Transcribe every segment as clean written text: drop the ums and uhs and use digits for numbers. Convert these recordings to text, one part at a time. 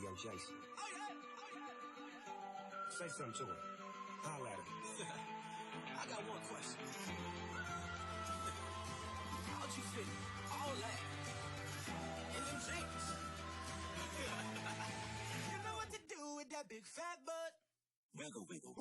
Yo, Jason. Say something to her. Holla at her. I got one question. How'd you fit all that in them jeans? You know what to do with that big fat butt? Wiggle, wiggle.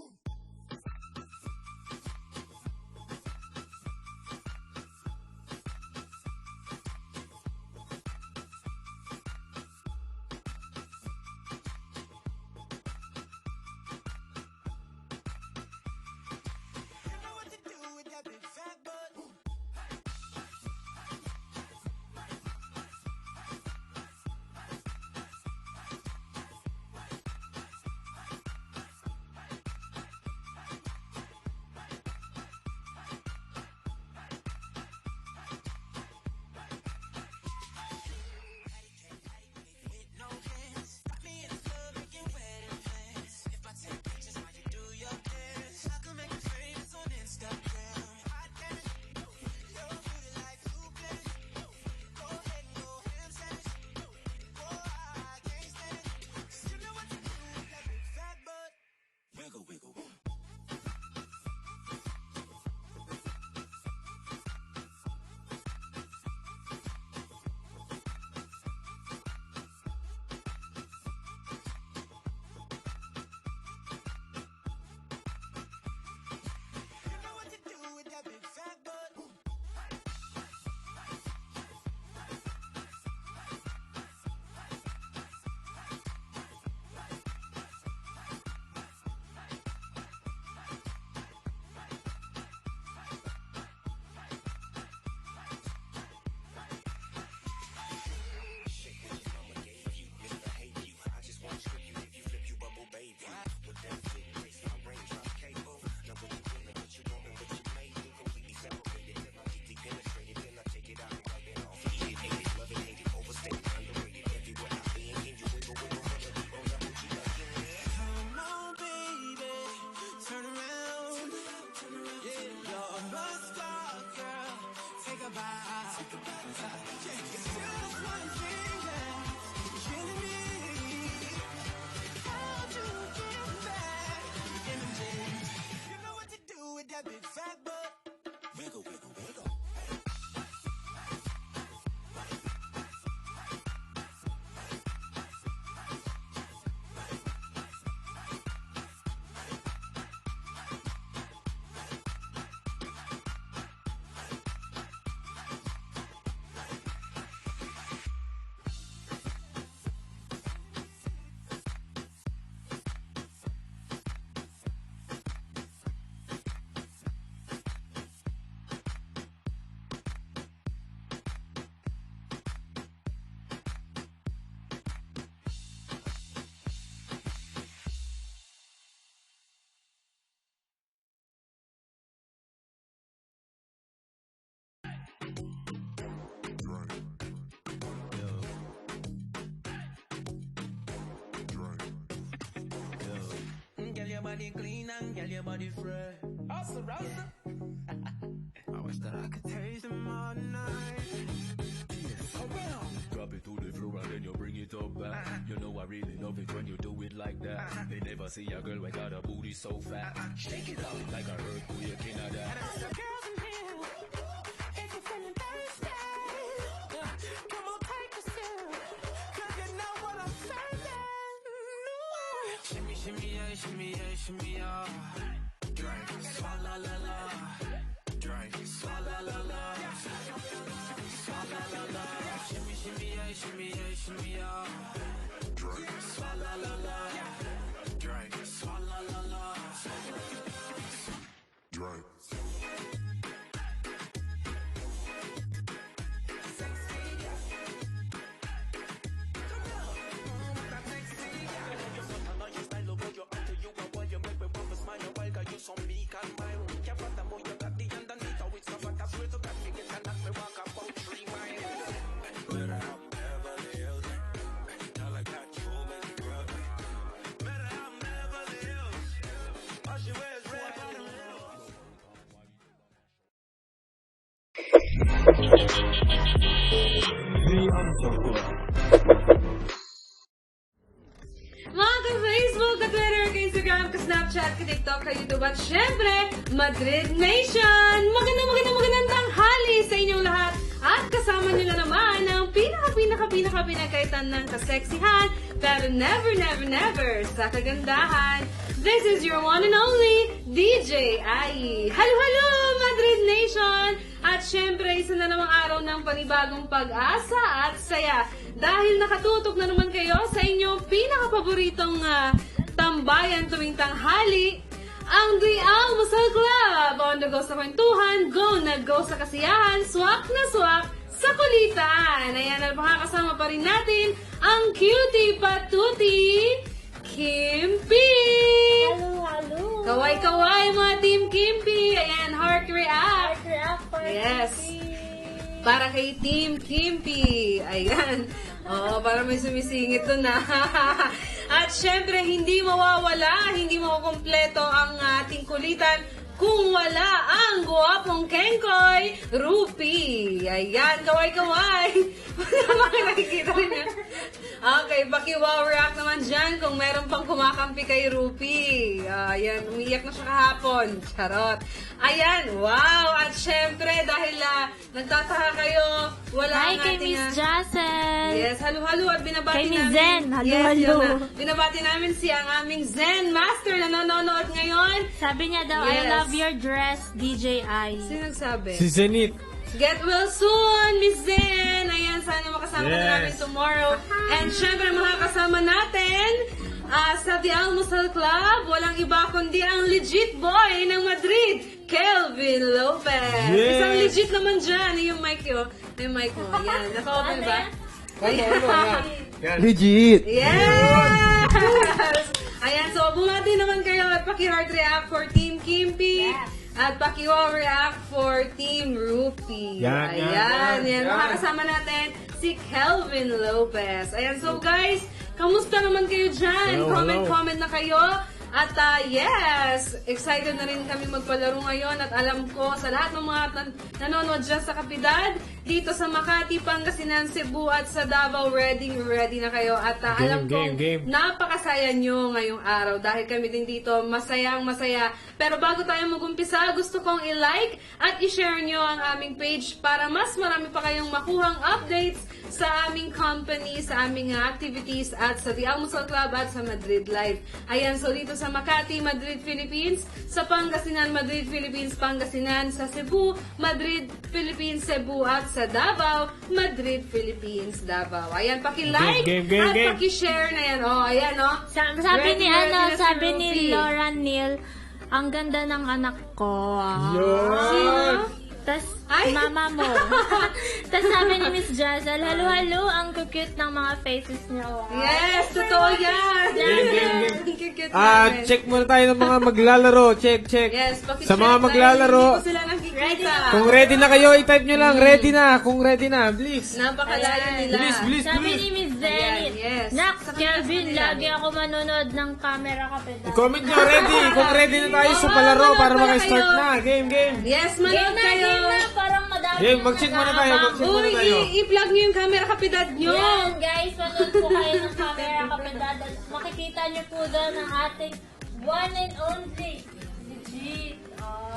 Wiggle, wiggle. Wiggle, wiggle, wiggle. Girl, your body clean and girl, your body fresh. Awesome, Rasta. I wish that I could taste them all night. Drop it to the floor and then you bring it up back. You know I really love it when you do it like that. They never see a girl without a booty so fat. Shake it up like a earthquake in a that. Girls in here, if you're feeling thirsty, come on, take a sip, 'cause you know what I'm serving. Shimmy, shimmy, yeah, shimmy, yeah, shimmy, yeah. Drink, swalla la la. Drink, swalla la la. Swalla la la. Shimmy, shimmy, yeah, shimmy, yeah, shimmy, yeah. Drink, swalla la la. Drink, swalla la la. Drink. Some meek and mild. Can't fathom how you got the underneath. How it's not I swear to God, you can knock me walk about 3 miles. Better have Beverly Hills. Girl, I got you in the grill. Better have Beverly Hills. All she wears red bottom Facebook, ka-Twitter, ka-Instagram, ka-Snapchat, ka-TikTok, ka-YouTube, at syempre, Madrid Nation! Magandang tanghali sa inyong lahat. At kasama nyo na naman ang pinakakaitan ng kaseksihan, pero never sa kagandahan. This is your one and only, DJ Ai. Halo, Madrid Nation! At syempre, isa na namang araw ng panibagong pag-asa at saya. Dahil nakatutok na naman kayo sa inyong pinakapaboritong tambayan tuwing tanghali, ang The Almusal Club. On the go sa kwentuhan, go na go sa kasiyahan, swak na swak sa kulitan. Ayan, at makakasama pa rin natin ang cutie patuti, Kimpi! Halo! Kaway-kaway mga Team Kimpi! Ayan, heart react! Yes! Para kay Team Kimpi! Ayan! Oo, para may sumisingit doon na. At syempre, hindi mawawala, hindi makukumpleto ang ating kulitan kung wala ang guwapong Kengkoy Rupi. Ayan, kaway-kaway. Bakit nakikita rin yan? Okay, pakiwaw react naman dyan kung meron pang kumakampi kay Rupi. Ayan, umiiyak na siya kahapon. Charot. Ayan, wow. At syempre, dahil nagtataka kayo, wala Hi ang kay ating... Miss Jassen! Yes, halo-halo at binabati Kay Miss namin. Zen, halo-halo. Yes, yun na. Binabati namin si ang aming Zen Master na nanonood ngayon. Sabi niya daw, Yes. I love your dress, DJ I. Sino nagsabi? Si Zenith. Get well soon, Miss Zen! Ayan, sana makasama ka na Yes. namin tomorrow. And syempre, makakasama natin sa The Almusal Club, walang iba kundi ang legit boy ng Madrid, Kelvin Lopez. Yes. Isang legit naman dyan. Yung mic mo. Yung mic mo. Yan. Naka-open ba? Legit. Yes! Ayan, so bumati naman kayo at paki-heart react for Team Kimpi. At paki-wow react for Team Rupi. Yan, yan, Ayan, yan. Makakasama natin si Kelvin Lopez. Ayan, so guys, kamusta naman kayo dyan? Hello, Comment na kayo. At yes, excited na rin kami magpalaro ngayon at alam ko sa lahat ng mga nanonood dyan sa Kapidad, dito sa Makati, Pangasinan, Cebu at sa Davao, ready na kayo. At alam ko, game. napakasaya nyo ngayong araw dahil kami din dito masayang masaya. Pero bago tayo mag-umpisa, gusto kong i-like at i-share nyo ang aming page para mas marami pa kayong makuhang updates sa aming company, sa aming activities at sa The Almusal Club at sa Madrid Live. Ayan, so dito sa Makati, Madrid, Philippines, sa Pangasinan, Madrid, Philippines, Pangasinan, sa Cebu, Madrid, Philippines, Cebu at sa Davao, Madrid, Philippines, Davao. Ayan, paki-like Game. at paki-share na yan. Oh, ayan, oh. Sabi Ready ni na si sabi Rupi. ni Laura Neal, ang ganda ng anak ko. Sino? Tas, Ay! mama mo. Tas sabi ni Miss Jazzal, halo, ang cute ng mga faces niyo. Wow. Yes, totoo yan. Game. Cute namin. Check muna tayo ng mga maglalaro. Check. Yes, paki-check Sa mga dahil maglalaro, Hindi ko sila nakikita. kung ready na kayo, i-type nyo lang. Ready na. Kung ready na, please. Napakalayo nila. Bilis. Sabi ni Miss Zenith, Ayan, yes. Nak, Sa Kelvin, kanila. lagi ako manonood ng camera kapedal. Comment nyo ready. Kung ready na tayo sa palaro para manood maka-start kayo. na. Game. Yes, Game manood na, kayo. parang madami. Game, mag-check muna tayo, mag-check muna Uy, tayo. i-plug nyo yung camera kapidad nyo. Yan, guys, manood po kayo ng camera kapedal. At makikita niyo po doon ang ating one and only legit.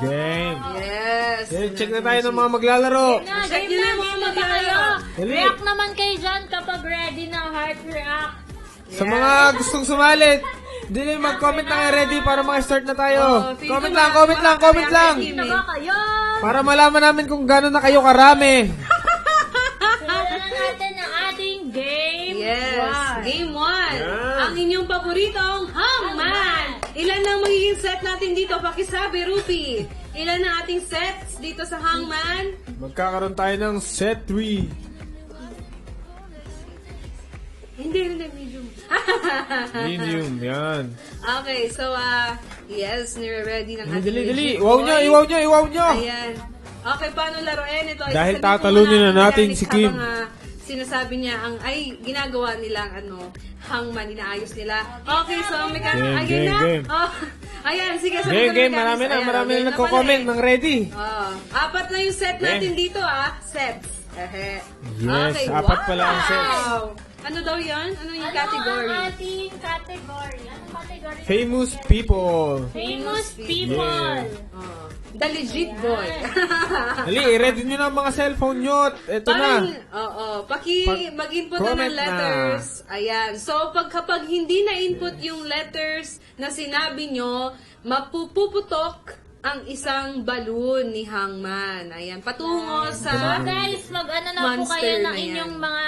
Game. Yes. Check na tayo ng mga maglalaro. Na, Check game nyo na na, mga game na maglalaro. kayo. Dali. React naman kayo dyan kapag ready na heart react. Sa mga gustong sumalit, dili mag-comment na kayo ready para maka-start na tayo. Feel Comment ko lang. Dito ba kayo? Para malaman namin kung gano'n na kayo karami. Simulan na natin ang ating game. Yes, One. game 1. Yan. Ang inyong paboritong hangman. Ilan ang magiging set natin dito? Pakisabi, Rupi. Ilan ang ating sets dito sa hangman? Magkakaroon tayo ng set 3. Hindi, medium. Medium, yan. Okay, so, yes, nire-ready ng ating Dali. legit Iwaw boy. nyo. Ayan. Okay, paano laruin ito? Dahil Isasabihin ko tatalunin muna na ang natin mechanics si Kim. habang, sinasabi niya ginagawa nilang hangman, inaayos nila. Okay, so ang mechanics, Game, ayun na. game. Oh, ayan, sige, sabi Game, marami na nagko-comment ng ready. Oh, 4 na yung set natin dito, sets. Yes, 4 pala ang sets. Ano daw yan? Ano yung Ano category? ang ating category? Anong category? Famous people. Famous people. Oh, the legit boy. Dali, i-ready nyo na ang mga cellphone nyo. Ito na. Parang, oo, mag-input na comment ng letters. Ayan. So, kapag hindi na-input yung letters na sinabi nyo, mapuputok ang isang balloon ni Hangman. Ayan. Patungo sa... So guys, mag-ano na po Monster kayo na ng yan. inyong mga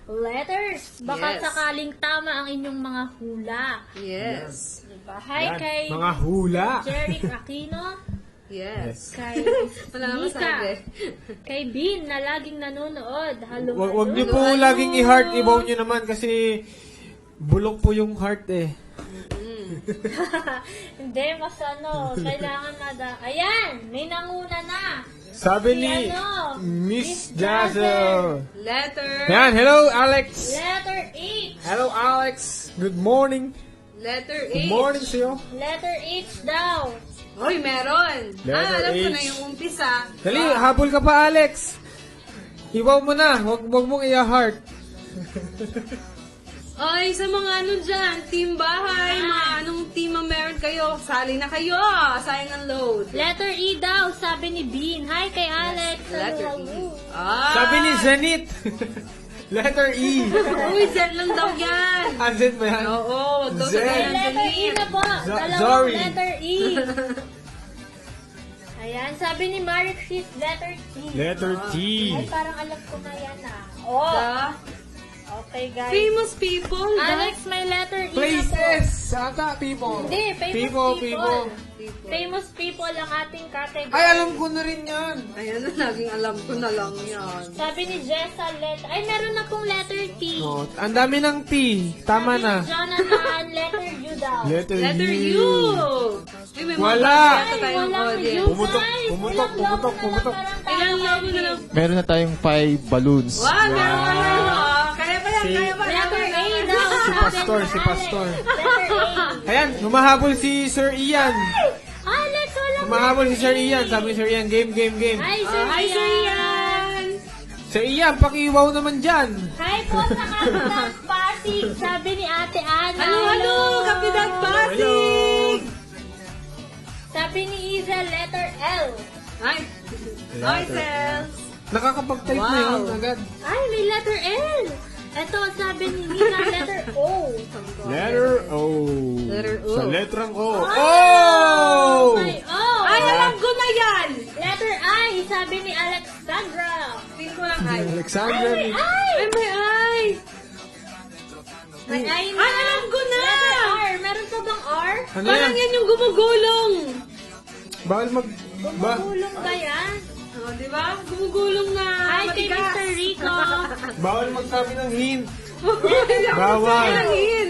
letters. Baka Yes. sakaling tama ang inyong mga hula. Yes. Diba? Hi Yan, kay mga hula. Jeric Aquino, Yes. kay Wala na Mika, masabi. kay Bin na laging nanonood. Hello, Wag nyo hello. po laging i-heart. Ibaw nyo naman kasi bulok po yung heart eh. Hindi, mas kailangan na Ayan, may nanguna na. Sabi Si ni ano, Miss Miss Jazzle. Letter. Yan, hello Alex. Letter H. Hello Alex. Good morning. Letter H. Good morning sa'yo. Letter H daw. Hoy, meron. Letter Alam ko H. na yung umpisa. Dali, habol ka pa Alex. Ibaw mo na. Wag mong i-heart. Ay, sa mga ano dyan, team bahay, mga anong team ang meron kayo, sali na kayo. Sayang ang load. Letter E daw, sabi ni Bean. Hi kay Alex. Letter Hello. E. Ah! Sabi ni Zenith. Letter E. Uy, Zen lang daw yan. Andyan ba yan? Oo, wag daw Zen. May sabihin letter E na po. Dalawang sorry. letter E. Ayan, sabi ni Marie Chris, letter T. Letter T. Ay, parang alam ko na yan Oh, The okay guys. famous people. Alex, may letter E na po. Places. Saka people. Hindi, famous People. people. Famous people ang ating category. Ay, alam ko na rin yan. Ayan na, laging alam ko na lang yan. Sabi ni Jessa, letter... Ay, meron na pong letter T. Oh, ang dami ng T. Tama Sabi na. ni Jonathan, letter U daw. Letter Letter U. U. Uy, may mga Wala. bata tayong walang audience. U, Pumutok, guys. pumutok, Ilang logo pumutok, na lang, pumutok. parang Ilang tayo logo na lang. Meron na tayong 5 balloons. Wow, meron ka na. Kaya pa yan, kaya pa. Letter A daw. Si Pastor, si Pastor. Letter A. Ayan, humahabol si Sir Ian. Alex, wala Humahabol si Sir Ian. Sabi ni Sir Ian, game. Hi, Sir Hi, Sir Ian. Ian. Sir Ian, pakiiwaw naman dyan. Hi po sa Kapitan Pasig. Sabi ni Ate Ana. Hello, Kapitan Pasig. Sabi ni Iza, letter L. Hi. Hi, Sel. Nakakapag-type na Wow. yun agad. Ay, may letter L. Ito, sabi ni Nina, letter O. Letter O. Letter O. Sa letrang O. Oh! May O. Ay, alam ko na yan. Letter I, sabi ni Alexandra. Feel ko lang ay. Alexandra. Ay, may I. Ay, may ay. May I na. Ay, alam ko na. Letter R. Meron pa bang R? Ano Parang yan? yan yung gumugulong. Bawal mag... Ba? Gumugulong ba yan? Oh, di ba? Gumugulong na Hi kay matigas. Mr. Rico. Bawal magsabi ng hint. Bawal. Bawal. L.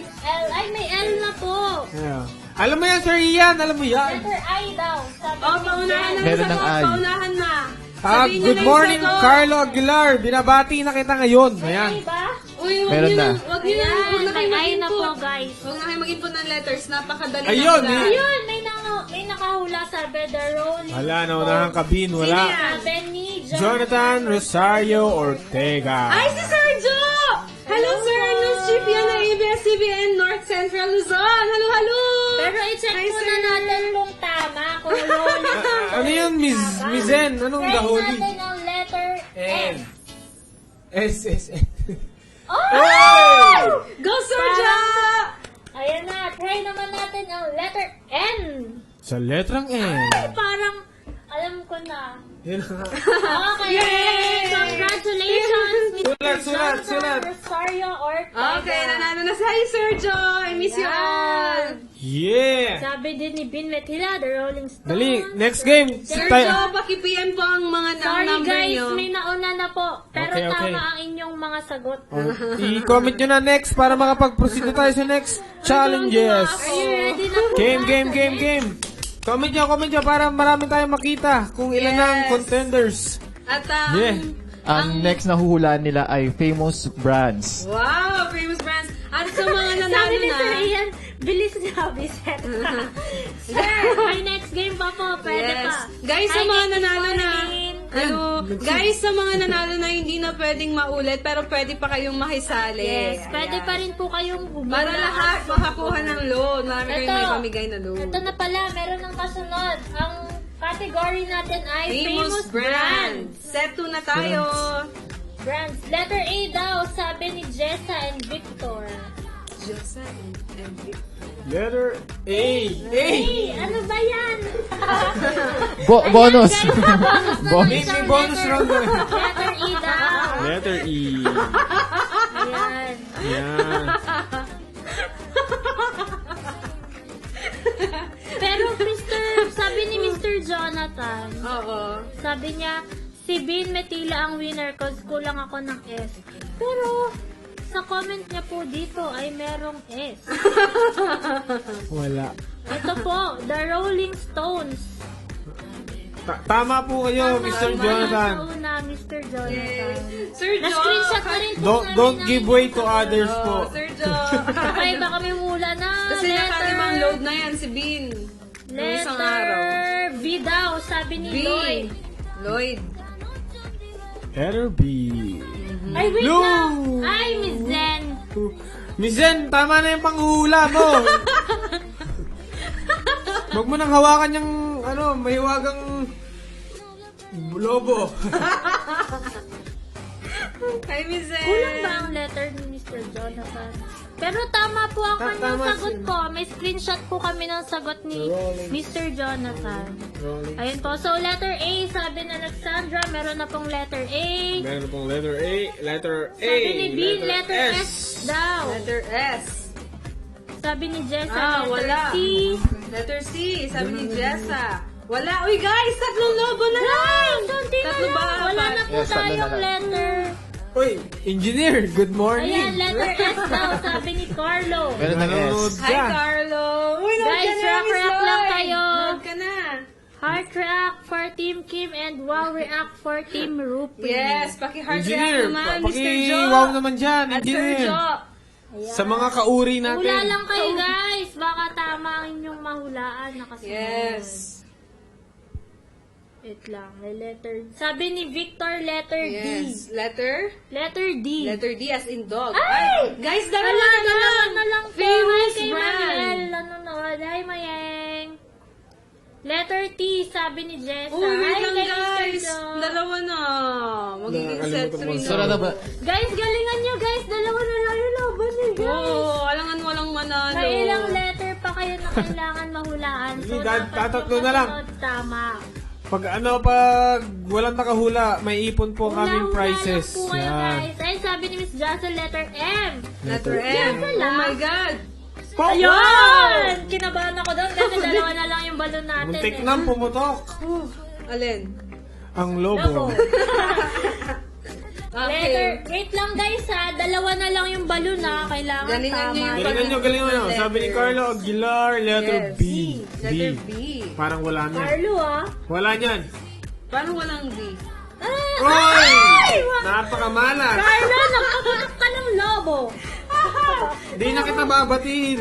Ay, may L na po. Yeah. Alam mo yan, Sir Ian. Alam mo yan. Letter I daw. Sabi Oh, ni paunahan na Jen. Meron sagot. ng ay. Paunahan na. Ah, Sabihin niyo good na yung morning, sagot. Carlo Aguilar. Binabati na kita ngayon. Ayan. Ay ba? Uy, wag Meron niyo na. Wag niyo na. Wag na May kayo I na po, mag-input. guys. Wag na kayo mag-input ng letters. Napakadali Ayun, na nila. eh. Ayun, may nakahula sabi, the Rolling Wala na, unahang kabin. Wala. Sino yan? Sabi ni Jonathan Rosario Ortega. Ay, si Sir Joe! Hello, Sir! News Chief yan ng ABS-CBN North Central Luzon. Hello, hello! Pero i-check Hi, muna Sir. natin kung tama, kung rolling. Ano yun, Miss Zen? Anong Try daholi? natin ang letter N. S. Oh! Go, Sir Joe! Ayan na, try naman natin ang letter N. Sa letrang N. Parang, alam ko na. Yun na. Okay, Yay! congratulations, Mr. Sulat. Rosario Ortega. Okay, nanalo na si Hi, Sir Joe! I miss you all! Yeah! Sabi din ni Bin Metila, the Rolling Stones. Dali, next game. Sir Joe, paki-PM po ang mga Sorry number guys, nyo. may nauna na po. Pero Okay. tama ang inyong mga sagot. Oh, i-comment nyo na next para makapag-proceed na tayo sa next challenges. Are you ready na po? Game. Comment nyo para marami tayong makita kung ilan Yes. ang contenders. At, Yeah. Ang next na huhulaan nila ay famous brands. wow, famous brands. At sa mga Sabi nanalo ni na, Sir Ian, bilis niya, Biset. Sir, may next game pa po. Pwede yes. pa. Guys, sa Hi, mga good nanalo na, morning. Guys, sa mga nanalo na hindi na pwedeng maulit, pero pwede pa kayong makisali. Yes, pwede pa rin po kayong humula. Para lahat makakuha ng loan. Marami kayong may pamigay na loan. Ito na pala, meron ng kasunod. Ang category natin ay famous brands. Set 2 na tayo. Brands. Letter A daw, sabi ni Jessa and Victor. Josa and Victor. Letter A. Hey, ano ba yan? Bonus. Bonus. May bonus round na. Letter E daw. Letter E. Ayan. Yan. Pero sabi ni Mr. Jonathan, Oo. sabi niya, si Bean Metila ang winner cause kulang ako ng S. Pero, sa comment niya po dito ay merong S. Wala. Ito po, The Rolling Stones. Tama po kayo, Mr. Jonathan. Sa una, Mr. Jonathan. Sir Jo. Na-screenshot na rin po Don't give way to others po. Sir Jo. Okay, baka may mula na. Kasi nakalimang load na yan si Bean. Nung isang araw. Letter B daw, sabi ni B. Lloyd. Lloyd. Letter B. Ay, wait Blue. lang. Ay, Miss Zen. Miss Zen, tama na yung panghula mo. Huwag mo nang hawakan yung, mahiwagang lobo. Hi, Miss Zen. Kulang ba ang letter ni Mr. Jonathan? Pero tama po ang kanyang Tama sagot siya. ko. May screenshot po kami ng sagot ni Mr. Jonathan. Ayun po. So, letter A, sabi na Alexandra, meron na pong letter A. Meron pong letter A. Letter A. Sabi ni B, letter S daw. Letter S. Sabi ni Jessa, Ah, letter wala. C. Letter C. Sabi ni Jessa. Wala. Uy, guys! Tatlong lobo na lang! Ay, konti na Tatlo lang. ba? Wala na po Yes, tatlo na tayong lang. letter. Uy, engineer, good morning. Ayan, letter S daw, sabi ni Carlo. Meron ng S. Nanonood Hi, ka. Carlo! Uy, nood Guys, ka na, Miss rock lang Lloyd. kayo. Nood ka na. Heart react for Team Kim and wow react for Team Rupi. Yes, paki-heart Engineer, react naman, Mr. Jo. paki-wow naman dyan, At Sir engineer. Jo. Sa mga kauri natin. Hula lang kayo guys. Baka tama ang inyong mahulaan na kasi. Yes. Wait lang. May letter. Sabi ni Victor, letter Yes. D. Letter? Letter D. Letter D as in dog. Ay! Guys, Wala dalawa na lang. na lang po. Famous Hi kay brand. Mariel. Nanonood. Hi, Mayeng. Letter T, sabi ni Jessa. Uy, wait Hi, lang kay Mr. guys. Jo. Dalawa na. Magiging set Nakakalimutan 3 mo. na. Sura na ba? Guys, galingan nyo guys. Dalawa na lang yung laban niyo guys. Oo, alangan walang manalo. May ilang letter pa kayo na kailangan mahulaan. So, Hindi, dapat tatatlo yung na lang. kasunod tama. Pag walang nakahula, may ipon po kaming Hula-hula prizes. lang po kayo, guys. Ay, sabi ni Miss Jassel, letter M. Letter M. Letter Oh lang. my God. Ayun! Kinabahan ako doon kasi dalawa na lang yung balon natin. Muntik eh. nang pumutok. Alin? Ang Lobo. lobo. Letter, Okay. wait lang guys ha, dalawa na lang yung balon na kailangan Galingan tama. niyo yung Galingan nyo. Sabi ni Carlo Aguilar, letter Yes. B. Letter B. Parang wala niyan. Carlo ah. Wala niyan. Paano walang B? Oy! Napakamalas. Carlo, nakakunak ka ng lobo. Di na kita babatiin.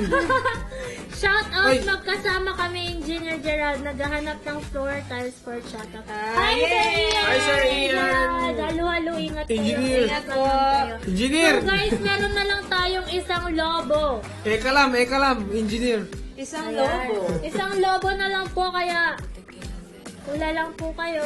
Shout out, Ay. magkasama kami, Engineer Gerald, naghahanap ng floor tiles for Chatak. Hi, yay! Sir Ian! Hi, Sir Ian! Halo-halo, ingat kayo. Engineer. Ingat naman kayo. Engineer! So guys, meron na lang tayong isang lobo. Eka lang, engineer. Isang Ayan. lobo. Isang lobo na lang po, kaya wala lang po kayo.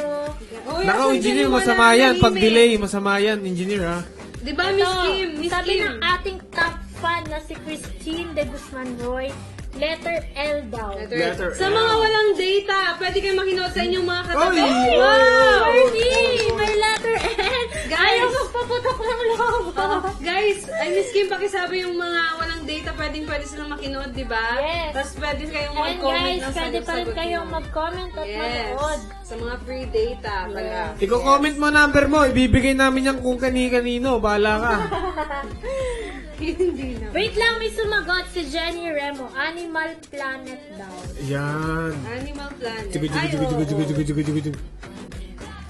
Uy, Nako, asan engineer, dyan yung masama wala yan. ng Pag email? delay, masama yan, engineer ha. Di ba, Miss Ito, Kim? Miss sabi Kim. ng ating top fan na si Christine de Guzman Roy, letter L daw. Letter Sa L. mga walang data, pwede kayo makinood sa inyong mga katabi. Oy! Wow! Ernie, may letter L. Guys! Ayaw magpaputok ng lobo. Guys, ay Miss Kim, pakisabi yung mga walang data, pwede silang makinood, di ba? Yes. Tapos pwede kayong And mag-comment guys, ng pwede pa rin sagot-sagot kayong nyo. mag-comment at Yes. manood. Sa mga free data pala. Iko-comment mo number mo, ibibigay namin yan kung kani-kanino. Bahala ka. Hindi na. Wait lang, may sumagot si Jenny Remo. Animal Planet daw. Yan. Animal Planet. Tugu, tugu, Ay, tugu, tugu, tugu, tugu, tugu, tugu, tugu.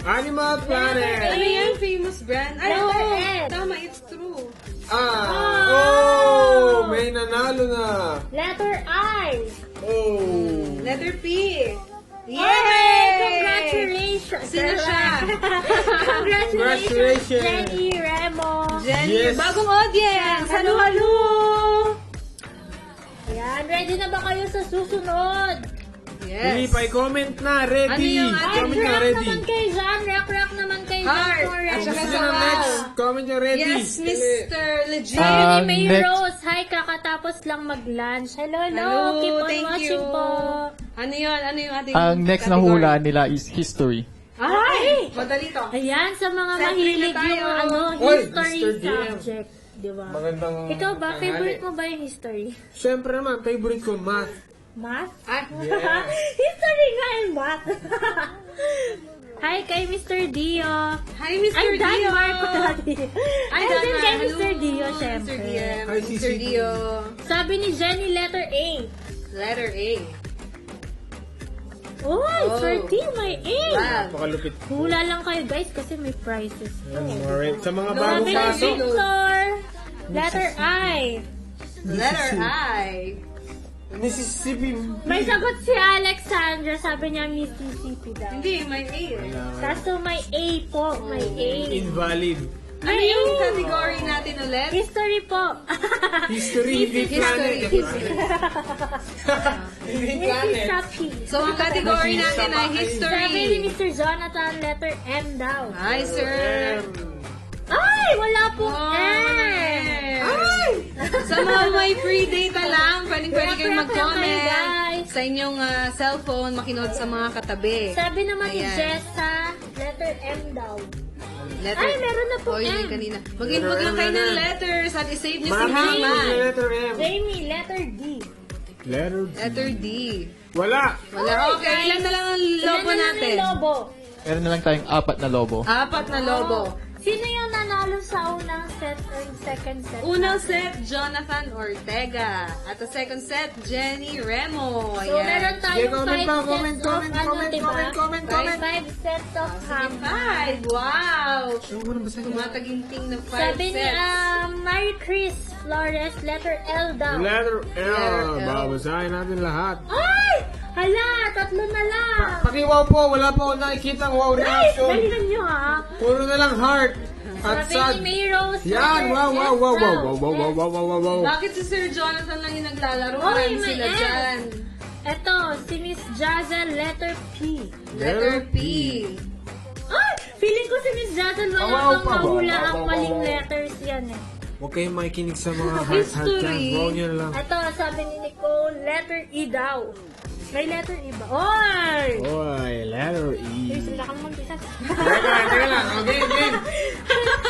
Animal Ano Planet. yan? Famous brand? Ay, Letter oo. S. Tama, it's true. Oh, may nanalo na. Letter I. Oh. Letter P. Yay! Congratulations! Sino siya? Congratulations, Jenny Remo! Jenny, Yes. bagong audience! Halo, halo! Ayan, ready na ba kayo sa susunod? Dali Yes. pa, i-comment na. Ready. Ano yung Ay, Comment na rock ready. naman kay John. Rock naman kay John. Heart. for At saka Gusto sa na wow. next. Comment yung ready. Yes, Mr. Legit. Sabi ni May next. Rose, hi, kakatapos lang mag-lunch. Hello, hello. Hello, Keep on thank watching you. po. Ano yun? Ano yung ating Ang next na category? hula nila is history. Ay! Madali to. Ayan, sa mga Set mahilig na tayo. yung Oy, history Mr. DM. subject. Di ba? Magandang Ikaw ba? tanghali. Favorite mo ba yung history? Siyempre naman, favorite ko, math. Math? Ay, History nga and math. Hi kay Mr. Dio. Hi, Mr. Ay, Dio. Danmark ko dati. Ay, din Danmark. kay Hello, Mr. Dio, Mr. syempre. DM. Hi, Mr. CCD. Dio. Sabi ni Jenny, letter A. Letter A. Oh, Oh. 13, may A. Wow. Pakalupit. Hula lang kayo guys kasi may prizes. Alright. Sa mga No, bagong Sabi ni pasok. Victor, letter I. Letter I. Mississippi. May sagot si Alexandra, sabi niya Mississippi daw. Hindi, may A eh. Kaso may A po, may A. Invalid. Ano yung category natin ulit? History po. History, hindi planet. History. Hindi planet. Mississippi. So, ang category natin ay history. Sabi ni Mr. Jonathan, letter M daw. Hi, sir. Ay, wala pong M. Ay! Sa mga may free data lang, pwede kayong Rap-rap lang kayo, mag-comment guys. sa inyong cellphone, makinood sa mga katabi. Sabi naman ni Ayan. Jessa, letter M daw. Letter. Ay, meron na po Oh, yun M. yung kanina. Mag-input lang kayo ng letters at isave nyo si Marami Hangman. letter M. Jamie, letter D. Letter D. Letter D. Wala. Wala. Okay, ilan na lang ang lobo Ilan na natin? yung lobo? Meron na lang tayong 4 na lobo. 4 na lobo. Sino yung nanalo sa unang set or second set? Unang set, Jonathan Ortega. At the second set, Jenny Remo. So, meron Ayan. tayong Comment 5 pa, sets comment, of comment, ano, comment, diba? comment, comment. 5 sets of ham. 5. Wow! Ano mo nang basahin? Tumataginting na 5 Sabi ni sets. Mary Chris Flores, letter L daw. Letter L. Letter L. Babasahin natin lahat. Ay! Hala, 3 na lang. Pakiwaw po, wala po akong nakikita ang wow Ay, reaction. galingan nyo ha. Puro na lang heart. At Sabi sad. ni May Rose, Yan, letter wow, wow, S wow, wow, daw. wow, wow, wow, wow, wow, wow, wow. Bakit si Sir Jonathan lang yung naglalaro? Oy, Marami may sila S. dyan. Eto, si Miss Jazel, letter P. Letter P. Ay! Feeling ko si Miss Jazel wala Wow, pang wow, mahula wow, ang wow, maling wow. letters yan eh. Huwag kayong makikinig sa mga heart History. chance. Wrong yun lang. Ito, sabi ni Nicole, letter E daw. May letter E ba? Oy! Oy, letter E. Uy, sila kang mag-isa. Teka lang. Okay, game.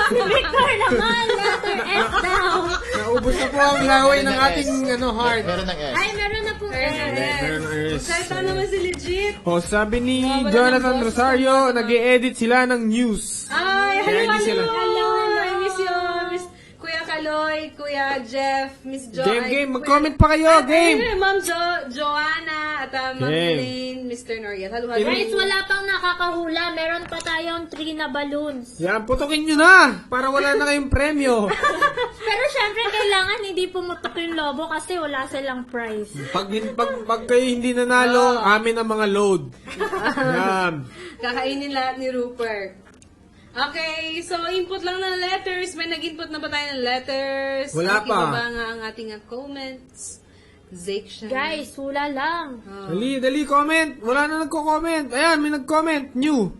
Si Victor naman, letter S daw. Naubos na po ang laway ng ating heart. Meron ng S. Ay, meron na pong S. Meron ng S. Salita naman si Legit. O, sabi ni Jonathan Rosario, nag-e-edit sila ng news. Ay, Kaya hello, hindi sila. hello. I miss you, Miss Kuya Kaloy, Kuya Jeff, Miss Jo. Game, mag-comment pa kayo, game! Ay, Ma'am Joanna, at Ma'am Game. Elaine, Mr. Noriel. Hello, Guys, wala pang nakakahula. Meron pa tayong 3 na balloons. Yan, putukin nyo na! Para wala na kayong premyo. Pero syempre, kailangan hindi pumutok yung lobo kasi wala silang prize. Pag kayo hindi nanalo, amin ang mga load. Yan. Kakainin lahat ni Rupert. Okay, so input lang ng letters. May nag-input na ba tayo ng letters? Wala pa. Nakibaba nga ang ating comments. Zakshan. Guys, hula lang. Dali, comment. Wala na nagko-comment. Ayan, may nag-comment. New.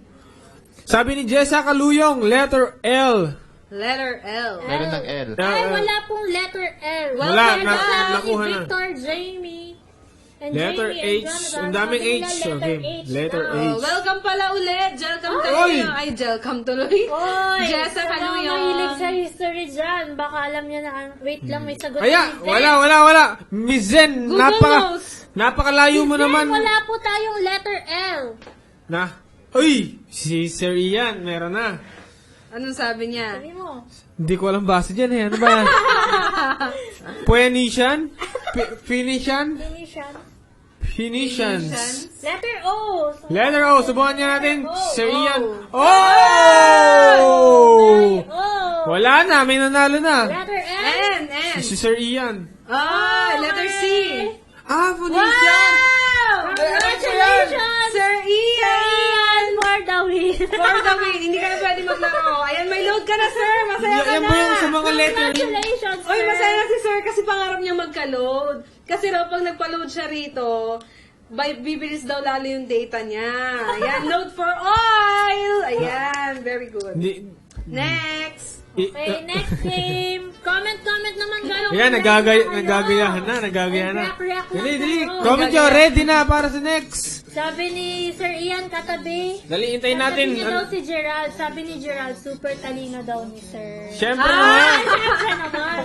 Sabi ni Jessa Kaluyong, letter L. Letter L. Meron ng L. Ay, wala pong letter L. Wala, Meron lang nakuha si na. Victor, Jamie, and Letter Jamie and H. Jonathan. Ang daming Sabi nila H. letter Okay. H Letter daw. H. Welcome pala ulit. Welcome Oy! tuloy. Ay, welcome tuloy. Oy, Jessa sa mga Kaluyong. mahilig sa history dyan, baka alam niya na, wait lang, may sagot Aya, si Zen. wala. Miss Zen, Google knows. napakalayo mo Zen, naman. wala po tayong letter L. Na, uy, si Sir Ian, meron na. Anong sabi niya? Sabi mo. Hindi ko alam base dyan eh. Ano ba yan? Phoenician? Phoenician? Phoenician. Phoenicians. Letter O. Letter O, subukan niya natin. Sir Ian. Oh! Oh! Wala na, may nanalo na. Letter N. N. Si Sir Ian. Ah, letter C. Ah, Phoenician. Wow! Congratulations! Sir Ian! For the win! For the win. Hindi ka na pwede maglaro. Ayan, may load ka na, sir. Masaya ka Yan na. ba yung sa mga lettering? Congratulations, Oy, sir! masaya na si sir kasi pangarap niya magka-load. Kasi raw pag nagpa-load siya rito, bibilis daw lalo yung data niya. Ayan, load for oil! Ayan, very good. Next! Okay, next game. Comment naman kayo. Ayan, nagagayahan na. React Dali. kayo. Comment nyo, ready na para sa next. Sabi ni Sir Ian katabi. Dali, hintayin natin. Sabi niya daw si Gerald. Sabi ni Gerald, super talino daw ni Sir. Siyempre naman. Siyempre naman.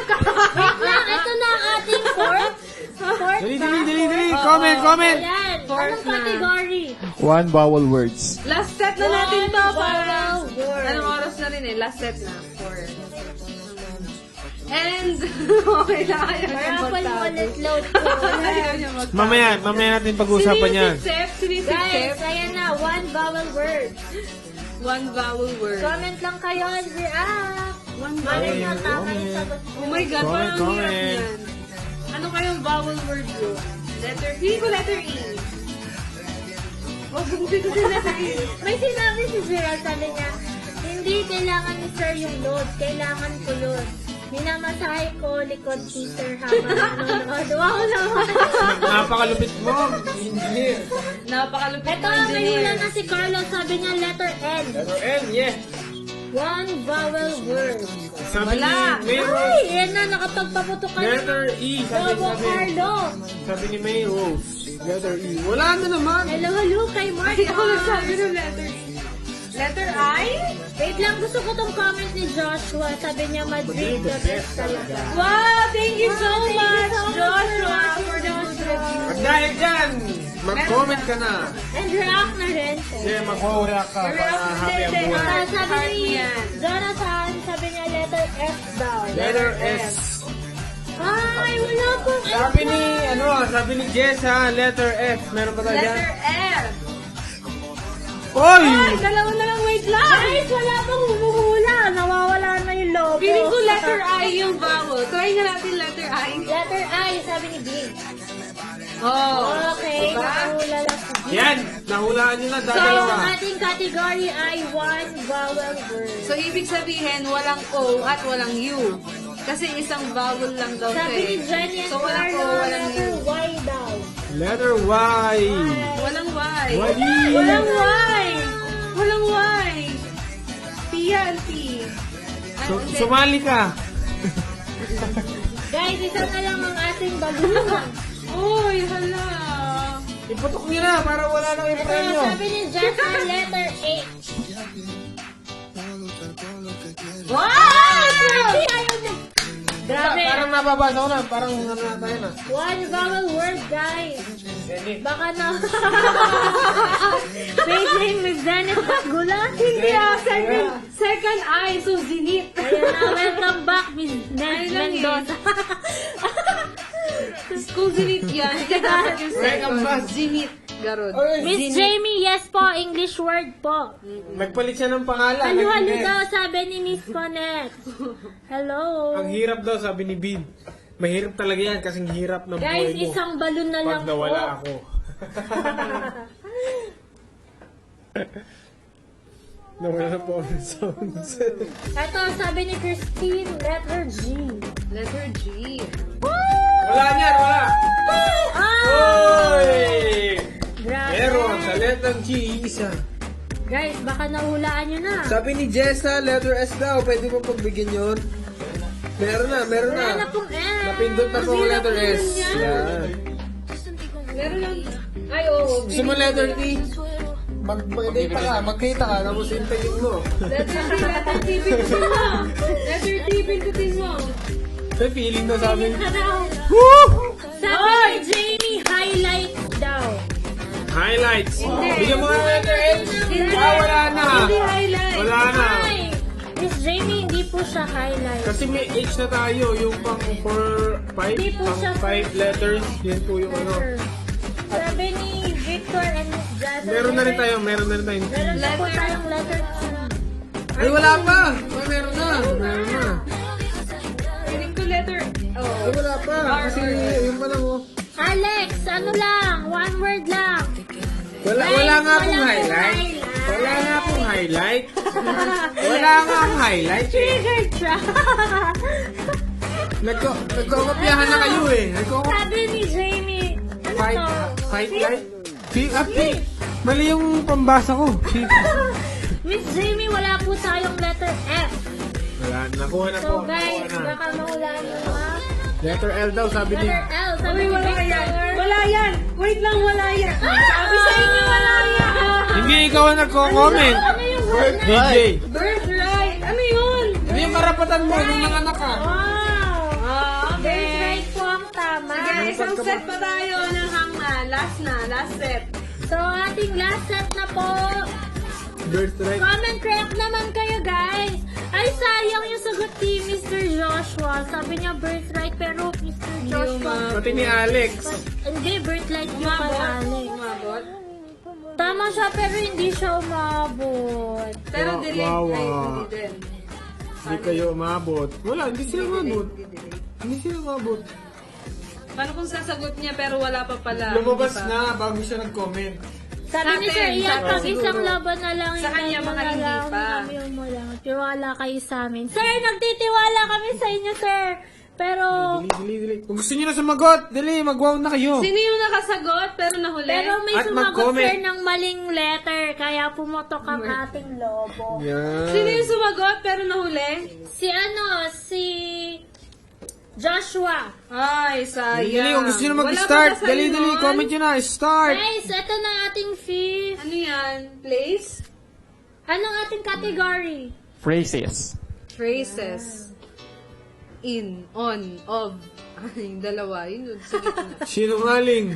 Ito na ang ating fourth. Dali. Comment. Ayan. Fourth Anong na. category? One vowel words. Last set na natin to para... One word. Anong oras na rin eh? Last set na. 4. And, okay na. Ayaw niya Para magsabi. ulit load ko. Ayaw niya magsabi. Mamaya natin pag-uusapan yan. Sinisip. Guys, ayan na. One vowel word. One vowel word. Comment lang kayo and react. One Malay vowel nyo, word. tama yung sagot nyo. Oh my God, parang ang Comment. hirap yan. Ano kayong vowel word yun? Letter E ko letter E. Oh, bumili ko si letter E. May sinabi si Gerald, sabi niya, hindi kailangan ni Sir yung load, kailangan ko yun. Minamasahe ko likod si Sir habang nanonood. Wow naman! Napakalupit mo. Engineer. Napakalupit Ito, may hula na si Carlos, sabi niya letter N. Letter N, yeah. One vowel word. Sabi ni Wala. May Rose. Ay, yan na, nakapagpaputok ka Letter na. E. Bobo Carlo. Sabi ni May Rose. Letter E. Wala na naman. Hello, kay Mark. Ay, ako nagsabi ng letter E. Letter I? Wait lang, gusto ko tong comment ni Joshua. Sabi niya, Madrid the best talaga. Wow, thank you so Thank you much, so much, Joshua, for the Joshua. good review. At dahil dyan, mag-comment ka na. And react na rin. Yeah, mag-react ka para happy ang buhay. Sabi Heart ni yan. Jonathan, sabi niya letter S daw. Letter S. Ay, wala pong S. Sabi ni Jessa, letter F. Meron ba tayo dyan? Letter F. Oy! Ay, dalawa na lang, wait lang. Guys, wala pong humuhula. Nawawala na yung logo. Feeling ko letter I yung vowel. Try nga natin letter I. Letter I, sabi ni Big. Oh. Okay, Diba? nakahula lang si Big. Yan! Nahulaan nyo na So, dalawa. ang ating category ay one vowel word. So, ibig sabihin, walang O at walang U. Kasi isang vowel lang daw siya Sabi ni eh. Jenny So, walang O, walang U. letter Y daw. Letter Y. Walang Y. Y. Walang Y. Walang Y. P yan, P. Ay, hindi. Sumali ka. Guys, isa na lang ang ating balunan. Uy, hala. Iputok nyo na para wala nang Ito, ipremyo. sabi ni Jessica, letter H. Wow! Grabe. Parang nababasa ko na. Parang tayo na. One vowel word, guys. Baka na. Base name is Zenith Gulat. Hindi second I, so zenith. Ayun na, welcome back, Miss Ness Ayun lang eh. Mendoza. School zenith yan. Hindi dapat yung Welcome back. second. Zenith. Garod. Miss Jamie, yes po, English word po. Nagpalit siya ng pangalan. Halo-halo Nag-connect. daw, sabi ni Miss Connect. Hello. Ang hirap daw, sabi ni Bid. Mahirap talaga yan kasing hirap ng Guys, buhay mo. isang balon na lang Pag nawala po. ako. Nawala na po ako ng sounds. Ito, sabi ni Christine, letter G. Letter G. Wala niyan, wala. Ah! Oy! Grabe. Pero sa letter G, isa. Guys, baka nahulaan nyo na. Sabi ni Jessa, letter S daw. Pwede mo pagbigyan yun? Meron na. Wala na pong S. Napindot na po ang letter S. yan. Yan. Meron lang. Ay, oo. Gusto mo letter T? Magkita ka, tapos hintayin mo. Letter T, pindutin mo. Letter T, pindutin mo. May feeling na sa amin. Ka daw. Sabi ni Jamie, highlight daw. Highlights. Hindi. Bigyan mo nga ng letter N. Hindi. Wala na. Hindi highlight. Wala na. Hi! Miss Jamie, hindi po siya highlight. Kasi may H na tayo, yung pang 4, 5, Hindi po pang siya 5 letters, yun po yung ano. Sabi ni Victor and Miss Jazz. Meron na rin tayo. Meron na po tayong letter T. Ay, wala pa! Ay, meron na. Feeling ko letter O. Ay, wala pa. Kasi yung pa lang oh. Alex, ano lang, one word lang. Wala nga pong highlight. Wala nga pong highlight. Wala nga ang highlight eh. Trigger trap. Nagkokopyahan na kayo eh. Sabi ni Jamie, ano to? Fight light? Mali yung pambasa ko. Miss Jamie, wala po tayong letter F. Wala, nakuha na po. So guys, baka mahulaan nyo ha. Letter L daw, sabi ni... Letter L, sabi ni Wala yan. Victor. Wala yan. Wait lang, wala yan. Sabi sa inyo, wala yan. Hindi ikaw ang nagko-comment. Ano yung word na? DJ. Birthright. Ano yun? Hindi yung karapatan mo nung nanganak ka. Wow! Okay. Birthright po ang tama. Sige, isang set pa tayo ng hangman. Last set. So, ating last set na po. Birthright. Comment correct naman kayo, guys. Ay, sayang yung sagot ni Mr. Joshua. Sabi niya birthright, pero Mr. Joshua. Pati ni Alex. Hindi, birthright yung kay Alex. Umabot. Tama siya, pero hindi siya umabot. Pero delete. Wow, Ay, wow. hindi din. Hindi kayo umabot. Wala, hindi sila umabot. Hindi sila umabot. Paano kung sasagot niya pero wala pa pala? Lumabas Hindi pa. na bago siya nag-comment. Sabi ni Sa Sir atin, Ian, sa pag siguro. isang laban na lang, Sa kanya, baka hindi pa. Mo lang. Tiwala kayo sa amin. Sir, nagtitiwala kami sa inyo, sir. Pero, Dili. Kung gusto nyo na sumagot, dili, mag-wow na kayo. Sino yung nakasagot pero nahuli? may At sumagot, mag-comment. sir, ng maling letter. Kaya pumutok ang ating lobo. Yan. Sino yung sumagot pero nahuli? Si Joshua. Ay, sayang. Dili, kung gusto nyo na Wala mag-start, pa ba dali, sa'yo nun? comment nyo na, start. Guys, ito na ating fifth. Ano yan? Place? Anong ating category? Phrases. Phrases. In, on, of. Ay, yung dalawa. Yun, sige na. Sinungaling.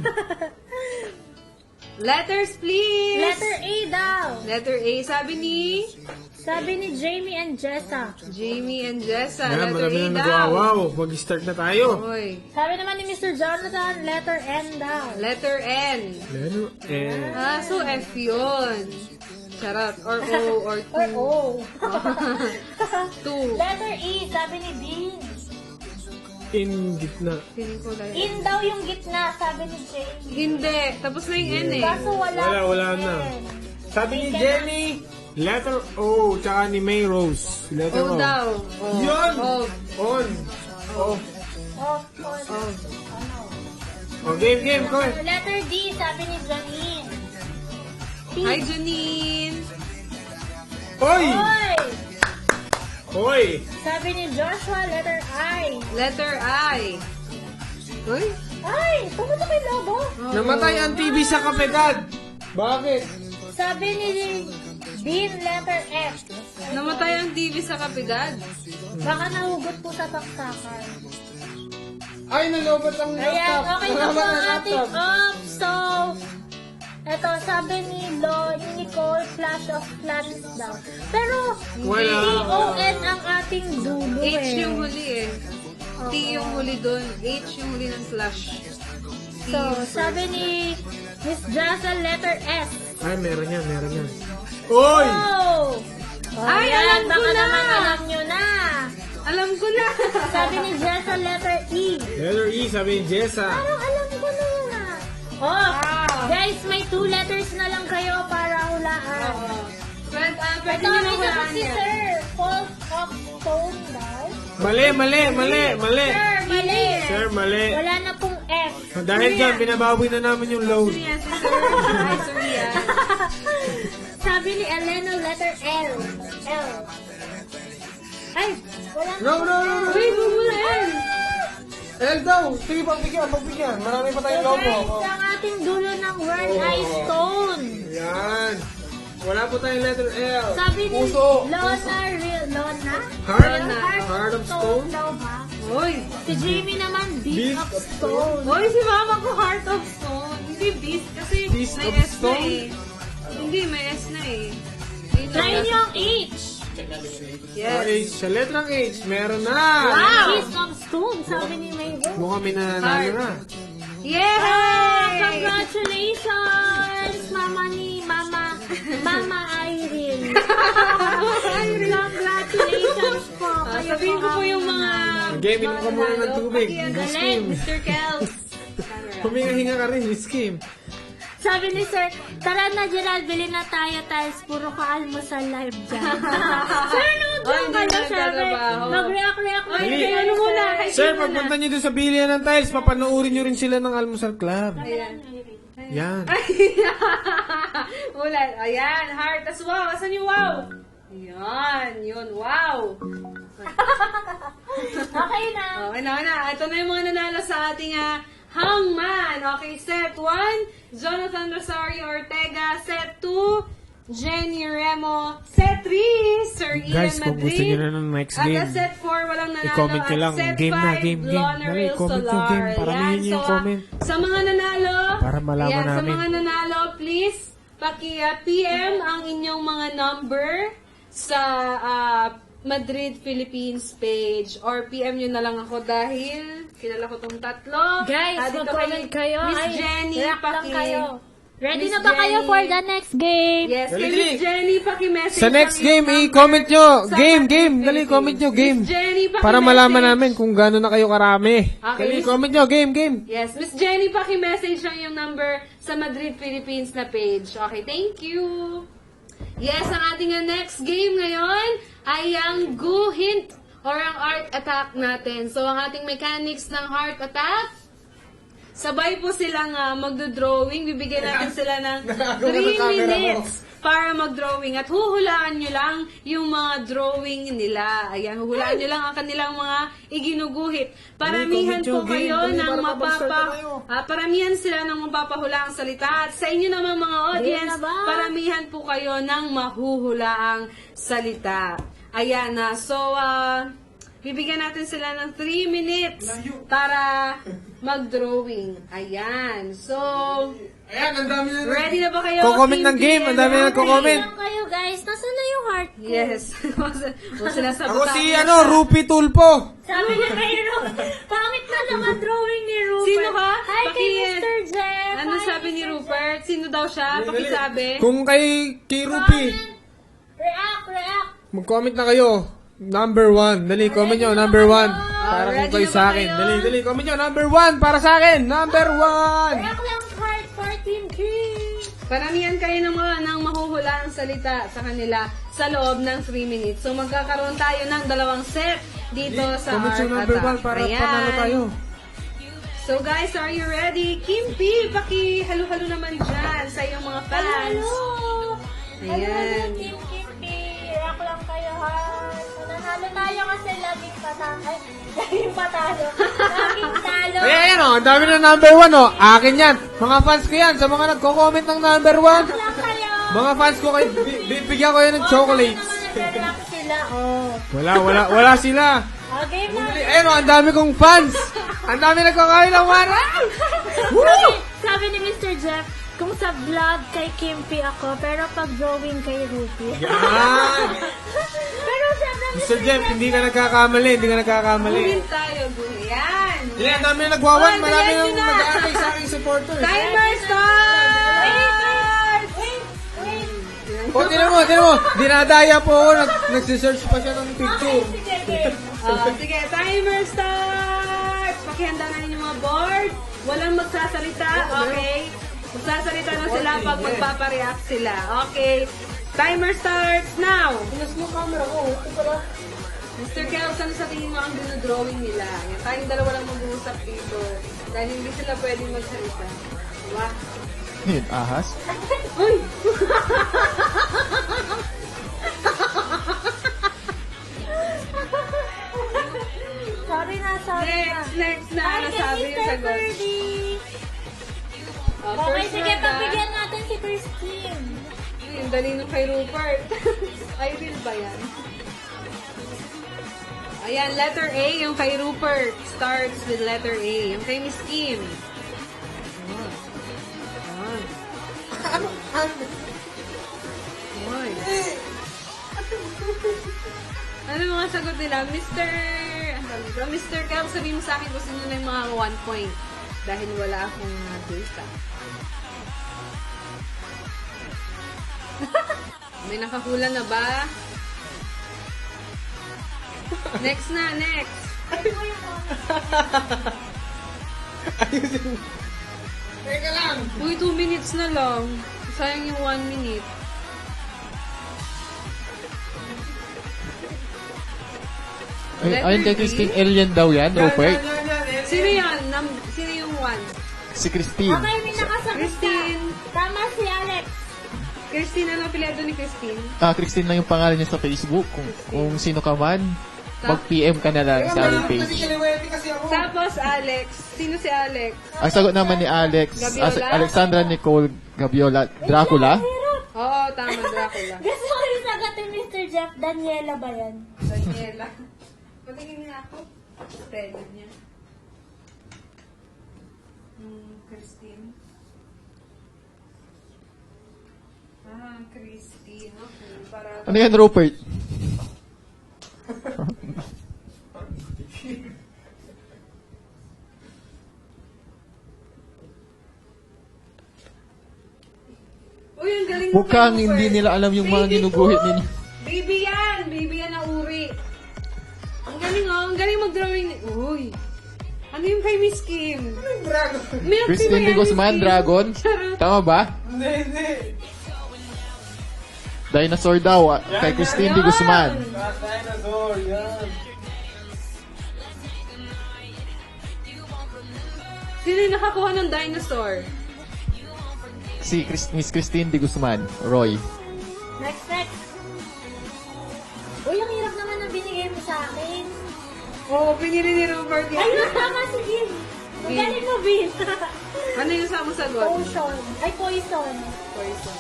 Letters, please! Letter A daw. Letter A. Sabi ni Jamie and Jessa. Jamie and Jessa. Yan, Letter A marami na daw. nag-wow. Mag-start na tayo. Oy. Sabi naman ni Mr. Jonathan, letter N daw. Letter N. Letter N. Ah, so F yun. Charot. Or O, or 2. Or O. 2. Letter E, sabi ni Dean. In gitna. Feeling ko lang. In daw yung gitna, sabi ni Jamie. Hindi. Tapos na yung N eh. Kaso wala Wala si na. N. Sabi ni Jenny, letter O, tsaka ni May Rose. Letter O O. daw. O. Yun! O. On. Off. Oh, O, game, go. Letter D, sabi ni Janine. Hi, Janine. Hoy! Hoy! Hoy! Sabi ni Joshua, letter I. Letter I. Uy. Ay! Pumunta kay Lobo. Namatay ang TV sa Kapedad. Bakit? Sabi ni Dean, letter F. Namatay ang TV sa Kapidad. Baka nahugot po sa baksakan. Ay, nalobat ang laptop. Ayan, okay na po Nalobat ang ang ating laptop. off. So, eto, sabi ni Nicole, flash of plans daw. Pero, Wala. T-O-N ang ating dulo H eh. yung huli eh. T yung huli doon. H yung huli ng flash. So, sabi ni Miss Jazzle, letter S. Ay, meron yan. Hoy! Oh! Ay, Ayan, alam ko baka na. naman alam nyo na. Alam ko na. Sabi ni Jazzle, letter E. Letter E, sabi ni Jessa. Parang alam ko na. Oh, guys, may 2 letters na lang kayo para hulaan. Pwede Ito, nyo na may sagot hulaan si yan. Sir. False of tone daw. Mali. Sir, mali. Sir, mali. Wala na pong F. Dahil dyan, binabawi na namin yung load. Yes, sir. Hi, sir yan. Sabi ni Elena, letter L. L. Ay, wala na. No. Wait, bumula yan. L daw. Sige, pagbigyan. Marami pa So tayong lobo. guys, ang ating dulo ng word ay stone. Yan. Wala po tayong letter L. Sabi ni Puso. Lona? Heart of stone. daw ba? Hoy. Si Jamie naman, beast Beast of of stone. Hoy, si mama ko heart of stone. Hindi beast kasi Beast may of S na stone? eh. Hindi, may S na eh. Try niyo ang H. Yes. H. Sa letrang H, meron na. Beast of stone, sabi ni Mayro. Mukhang may nananalo na. Yay! Congratulations, Mama Irene. Congratulations po. Kayo Sabihin ko po yung mga Game, inom ka muna ng tubig. Pakihan, Miss galing, Kim. Mr. Kels. Huminga-hinga ka rin, Miss Kim. Sabi ni Sir, tara na Gerald, bilhin na tayo tiles. Puro ka almusal live dyan. Sir, no Ay, joke hindi ka na, na sabi. nagtatrabaho. Mag-react na Ay, kayo, ano muna, kay Sir, Kim muna. pagpunta nyo doon sa bilihan ng tiles, papanoorin nyo rin sila ng Almusal Club. Ayan. Yan. Ulan. Ayan, heart. Tas wow. Asan yung wow? Ayan, yun. Wow. Okay na. Okay na. Ito na yung mga nanalo sa ating hangman. Okay, set 1, Jonathan Rosario Ortega. Set 2, Jenny Remo. Set 3, Sir Ian Guys, kung Madrid. gusto nyo na ng next At game, set 4, walang nanalo. i-comment nyo lang. At set Game na, 5, game. Lona Dali, Real comment nyo, Solar. game. Paramihin nyo yung comment. Sa mga nanalo, Para malaman ayan, sa namin. mga nanalo, please, PM ang inyong mga number sa Madrid Philippines page or PM nyo na lang ako dahil kilala ko tong tatlo. Guys, At ito mag-comment kayo. Miss Ay, Jenny, react lang kayo. Ready Miss na ba kayo Jenny. for the next game? Yes, kay Dali. Miss Jenny, paki-message Sa next ang game, inyong i-comment number nyo. sa Game. Madrid Dali, Philippines. comment nyo, game. Miss Jenny, Para paki-message. malaman namin kung gano'n na kayo karami. Okay. Dali, comment nyo, game. Yes, Miss Jenny, paki-message lang yung number sa Madrid Philippines na page. Okay, thank you. Yes, ang ating next game ngayon ay ang Go Hint or ang Art Attack natin. So, ang ating mechanics ng Heart Attack, sabay po silang magdo-drawing. Bibigyan natin sila ng 3 minutes para mag-drawing. At huhulaan nyo lang yung mga drawing nila. Ayan, huhulaan nyo lang ang kanilang mga iginuguhit. Paramihan po kayo ng paramihan sila ng mapapahulaang salita. At sa inyo naman mga audience, Ayan na ba? paramihan po kayo ng mahuhulaang salita. Ayan na. So, bibigyan natin sila ng 3 minutes para mag-drawing. Ayan. So, Ayan, ang dami na. ready na ba kayo? Ko-comment ng game, ang dami na ko-comment. Lang kayo guys, nasaan na yung heart ko? Yes. Huwag sila Ako sabotahin. si, Rupi Tulpo. Sabi niya kay Rupert, pangit na naman drawing ni Rupert. Sino ka? Hi kay Pakihin. Mr. Jeff. Ano Hi, sabi ni Mr. Rupert? Sino daw siya? Pakisabi. Kung kay Rupi, React. mag-comment na kayo. Number 1. Dali, comment nyo, number 1. Para kung ready kayo na ba sa akin. kayo? Dali, comment nyo, number 1 para sa akin. Number 1. React lang heart for Team King. Paramihan kayo ng mahuhula ang salita sa kanila sa loob ng 3 minutes. So, magkakaroon tayo ng 2 set dito sa Comment Art nyo number Attack. 1 para Ayan. panalo tayo. So, guys, are you ready? Kimpi, paki-halo-halo naman dyan sa iyong mga fans. Hello. Ayan. Hello, Team Kimpi. React lang kayo heart. Nanalo tayo kasi laging patalo. Laging patalo. Laging talo. Ayan, ang dami na number 1, Akin yan. Mga fans ko yan. Sa mga nagko-comment ng number 1. React lang kayo. Mga fans ko, bibigyan ko yan ng chocolates. Nag-react sila. Wala sila. Okay na. Ayan, ang dami kong fans. Ang dami nagkakain ng wala. Sabi ni Mr. Jeff, kung sa vlog kay Kimpi ako, pero pag drawing kay Rupi. Yan. Pero syempre, Mr. Jeff, hindi ka nagkakamali. Guhin tayo, guhin. Hindi, ang dami nagwawan. Oh, Marami ayan nang yun na. nag-aantay sa aking supporters. Timer start! Wait. O, tinan mo. Dinadaya po ako. Nagsisearch pa siya ng picture. Sige, timer start! Pakihanda na ninyo mga board. Walang magsasalita, okay? Magsasalita na sila pag magpapareact sila. Okay. Timer starts now! Mr. Kels, ano sa tingin mo ang dinodrawing nila? Yung tayong dalawa lang mag-uusap dito. Dahil hindi sila pwedeng magsalita. Diba? Ahas? Uy! Sorry na. Next na. Hi, Ano kay sabi yung Mr. sagot? Ferdy. Oh, Okay, first sige, word, pagbigyan natin si Christine. Yung dali nung kay Rupert. I will ba yan? Ayan, letter A, yung kay Rupert. Starts with letter A. Yung kay Miss Kim. Ayan. Ano mga sagot nila? Mr. Kel, sabihin mo sa akin kung sino na yung mga 1 point. Dahil wala akong data. May nakahula na ba? Next. Ayusin. Teka lang. Uy, 2 minutes na lang. Sayang yung 1 minute. Ay, ayon kay Christine, alien daw yan, Rupert. Sino yan? Sino yung 1? Si Christine. Okay, may nakasagot ka. Christine. Tama si Alex. Christine, ano apelyido ni Christine? Christine lang yung pangalan niya sa Facebook. Kung sino ka man, mag-PM ka na lang sa aming page. Tapos, Alex. Sino si Alex? Ang sagot naman ni Alex, Gabiola? Alexandra Nicole Gabiola, Dracula. Oo, tama, Dracula. Gusto ko yung sagutin, Mr. Jeff. Daniela ba yan? Daniela. Patingin nga ako. Pwede niya. Christine. Christine. Okay. Para... Ano yan, Rupert? Uy, ang galing mo. Mukhang kay hindi Rupert. nila alam yung mga Baby ginuguhit ko. ninyo. Baby yan! Baby yan na uri. Ang galing oh. Ang galing mag-drawing. Uy. Ano yung kay Miss Kim? Dragon. Milk tea ba Christine yan, de Guzman, Miss Kim? Dragon. Charot. Tama ba? Hindi. Dinosaur daw, kay Christine de Guzman. Dinosaur, yan. Sino yung nakakuha ng dinosaur? Si Miss Christine de Guzman, Roy. Next. Uy, ang hirap naman ang binigay mo sa akin. Oo, pinili ni Robert yan. Ayun, tama si Jim. Magaling mo, Bin. Ano yung sa mo sagot? Poison. Ay, poison. Poison.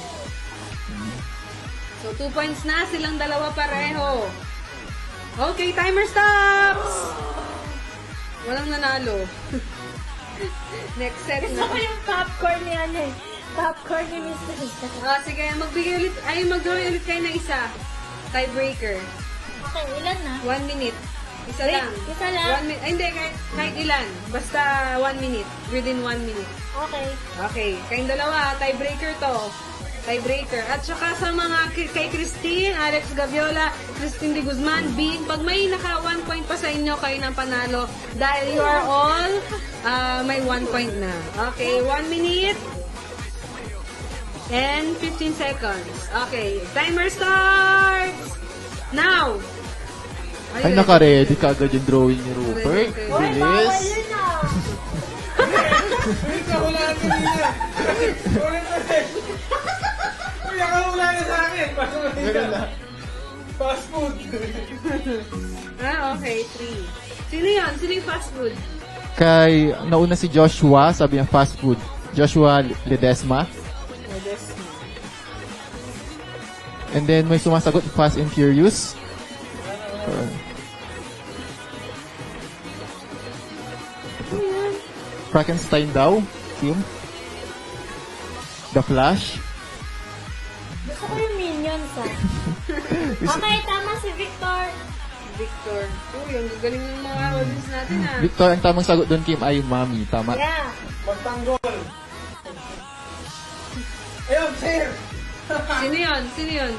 So, 2 points na. Silang dalawa pareho. Okay, timer stops! Walang nanalo. Next set Gusto ko na. yung popcorn ni ano eh. Popcorn ni Mr. Jeff. Sige, magbigay ulit, mag-drawing ulit kayo ng isa. Tiebreaker. Okay, ilan na? 1 minute. Isa Wait, lang. isa lang? 1 minute. Ay, hindi, kahit ilan. Basta 1 minute. Within 1 minute. Okay. Okay, kayong dalawa, tiebreaker to. Tiebreaker. At saka sa mga kay Christine, Alex Gaviola, Christine de Guzman, Bean, pag may naka 1 point pa sa inyo, kayo ng panalo. Dahil you are all, may 1 point na. Okay, 1 minute and 15 seconds. Okay, timer starts! Now! Ay, naka-ready ka agad yung drawing ni Rupert. Uy, bawal Bilis. yun ah. Uy, kahulaan ka nila. Ulit ulit. Uy, nakahulaan na sa akin. Fast food. Okay, 3. Sino yun? Sino yung fast food? Kay, nauna si Joshua, sabi niya fast food. Joshua Ledesma. And then may sumasagot, Fast and Furious. Frankenstein daw, Kim. The Flash. Gusto ko yung Minions ah. Okay, tama si Victor. Victor. Uy, ang galing ng mga audience natin ah. Victor, ang tamang sagot doon, Kim, ay Mami. Tama. Yeah. Magtanggol. Ayun, sir. Sino yun? Sino yun?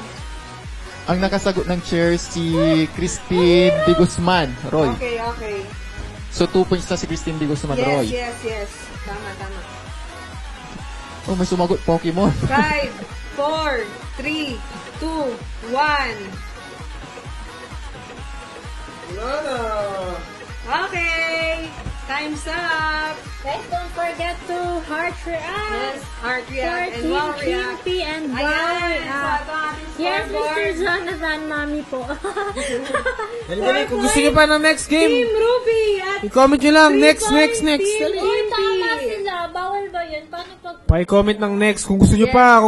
Ang nakasagot ng chair si Christine de Guzman, Roy. Okay, okay. So 2 points na si Christine de Guzman, Roy. Yes. Tama. Oh, may sumagot Pokemon. 5, 4, 3, 2, 1. Wala na. Okay! Time's up! Guys, don't forget to heart react. Yes, heart For react and Team wow react. Kimpi and wow Ayan! So, react. ito ang ating Yes, Mr. scoreboard. Jonathan, mami po. Dali, kung gusto nyo pa ng next Team game, Ruby at i-comment nyo lang. 3 Next. points, Team Dali. Uy, tama Kimpi. sila. Bawal ba yun? Paano pag... Pa-comment ng next. Kung gusto nyo pa,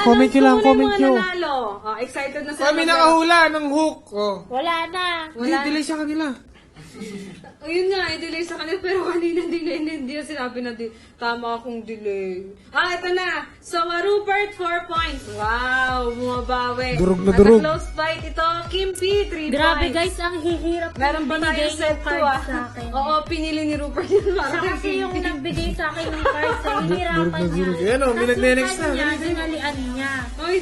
comment nyo lang, comment nyo. Nanalo. Oh, excited na sila. Kami nakahula ng hook. Oh. Wala na. Hindi, delay sa kanila. Ayun nga, i-delay sa kanila. Pero kanina delay, hindi na sinabi na tama akong delay. Ito na. So, Rupert, 4 points. Wow, bumabawi. Durog na durog. At a close fight ito. Kimpi, 3 Grabe points. guys, ang hihirap Meron ba tayo binigay set yung 2 card sa akin. Oo, pinili ni Rupert yun. Siya kasi yung nagbigay sa akin ng cards eh. Hihirapan niya. Yan o, may nag-next na. Niya, dinalian niya. Oy,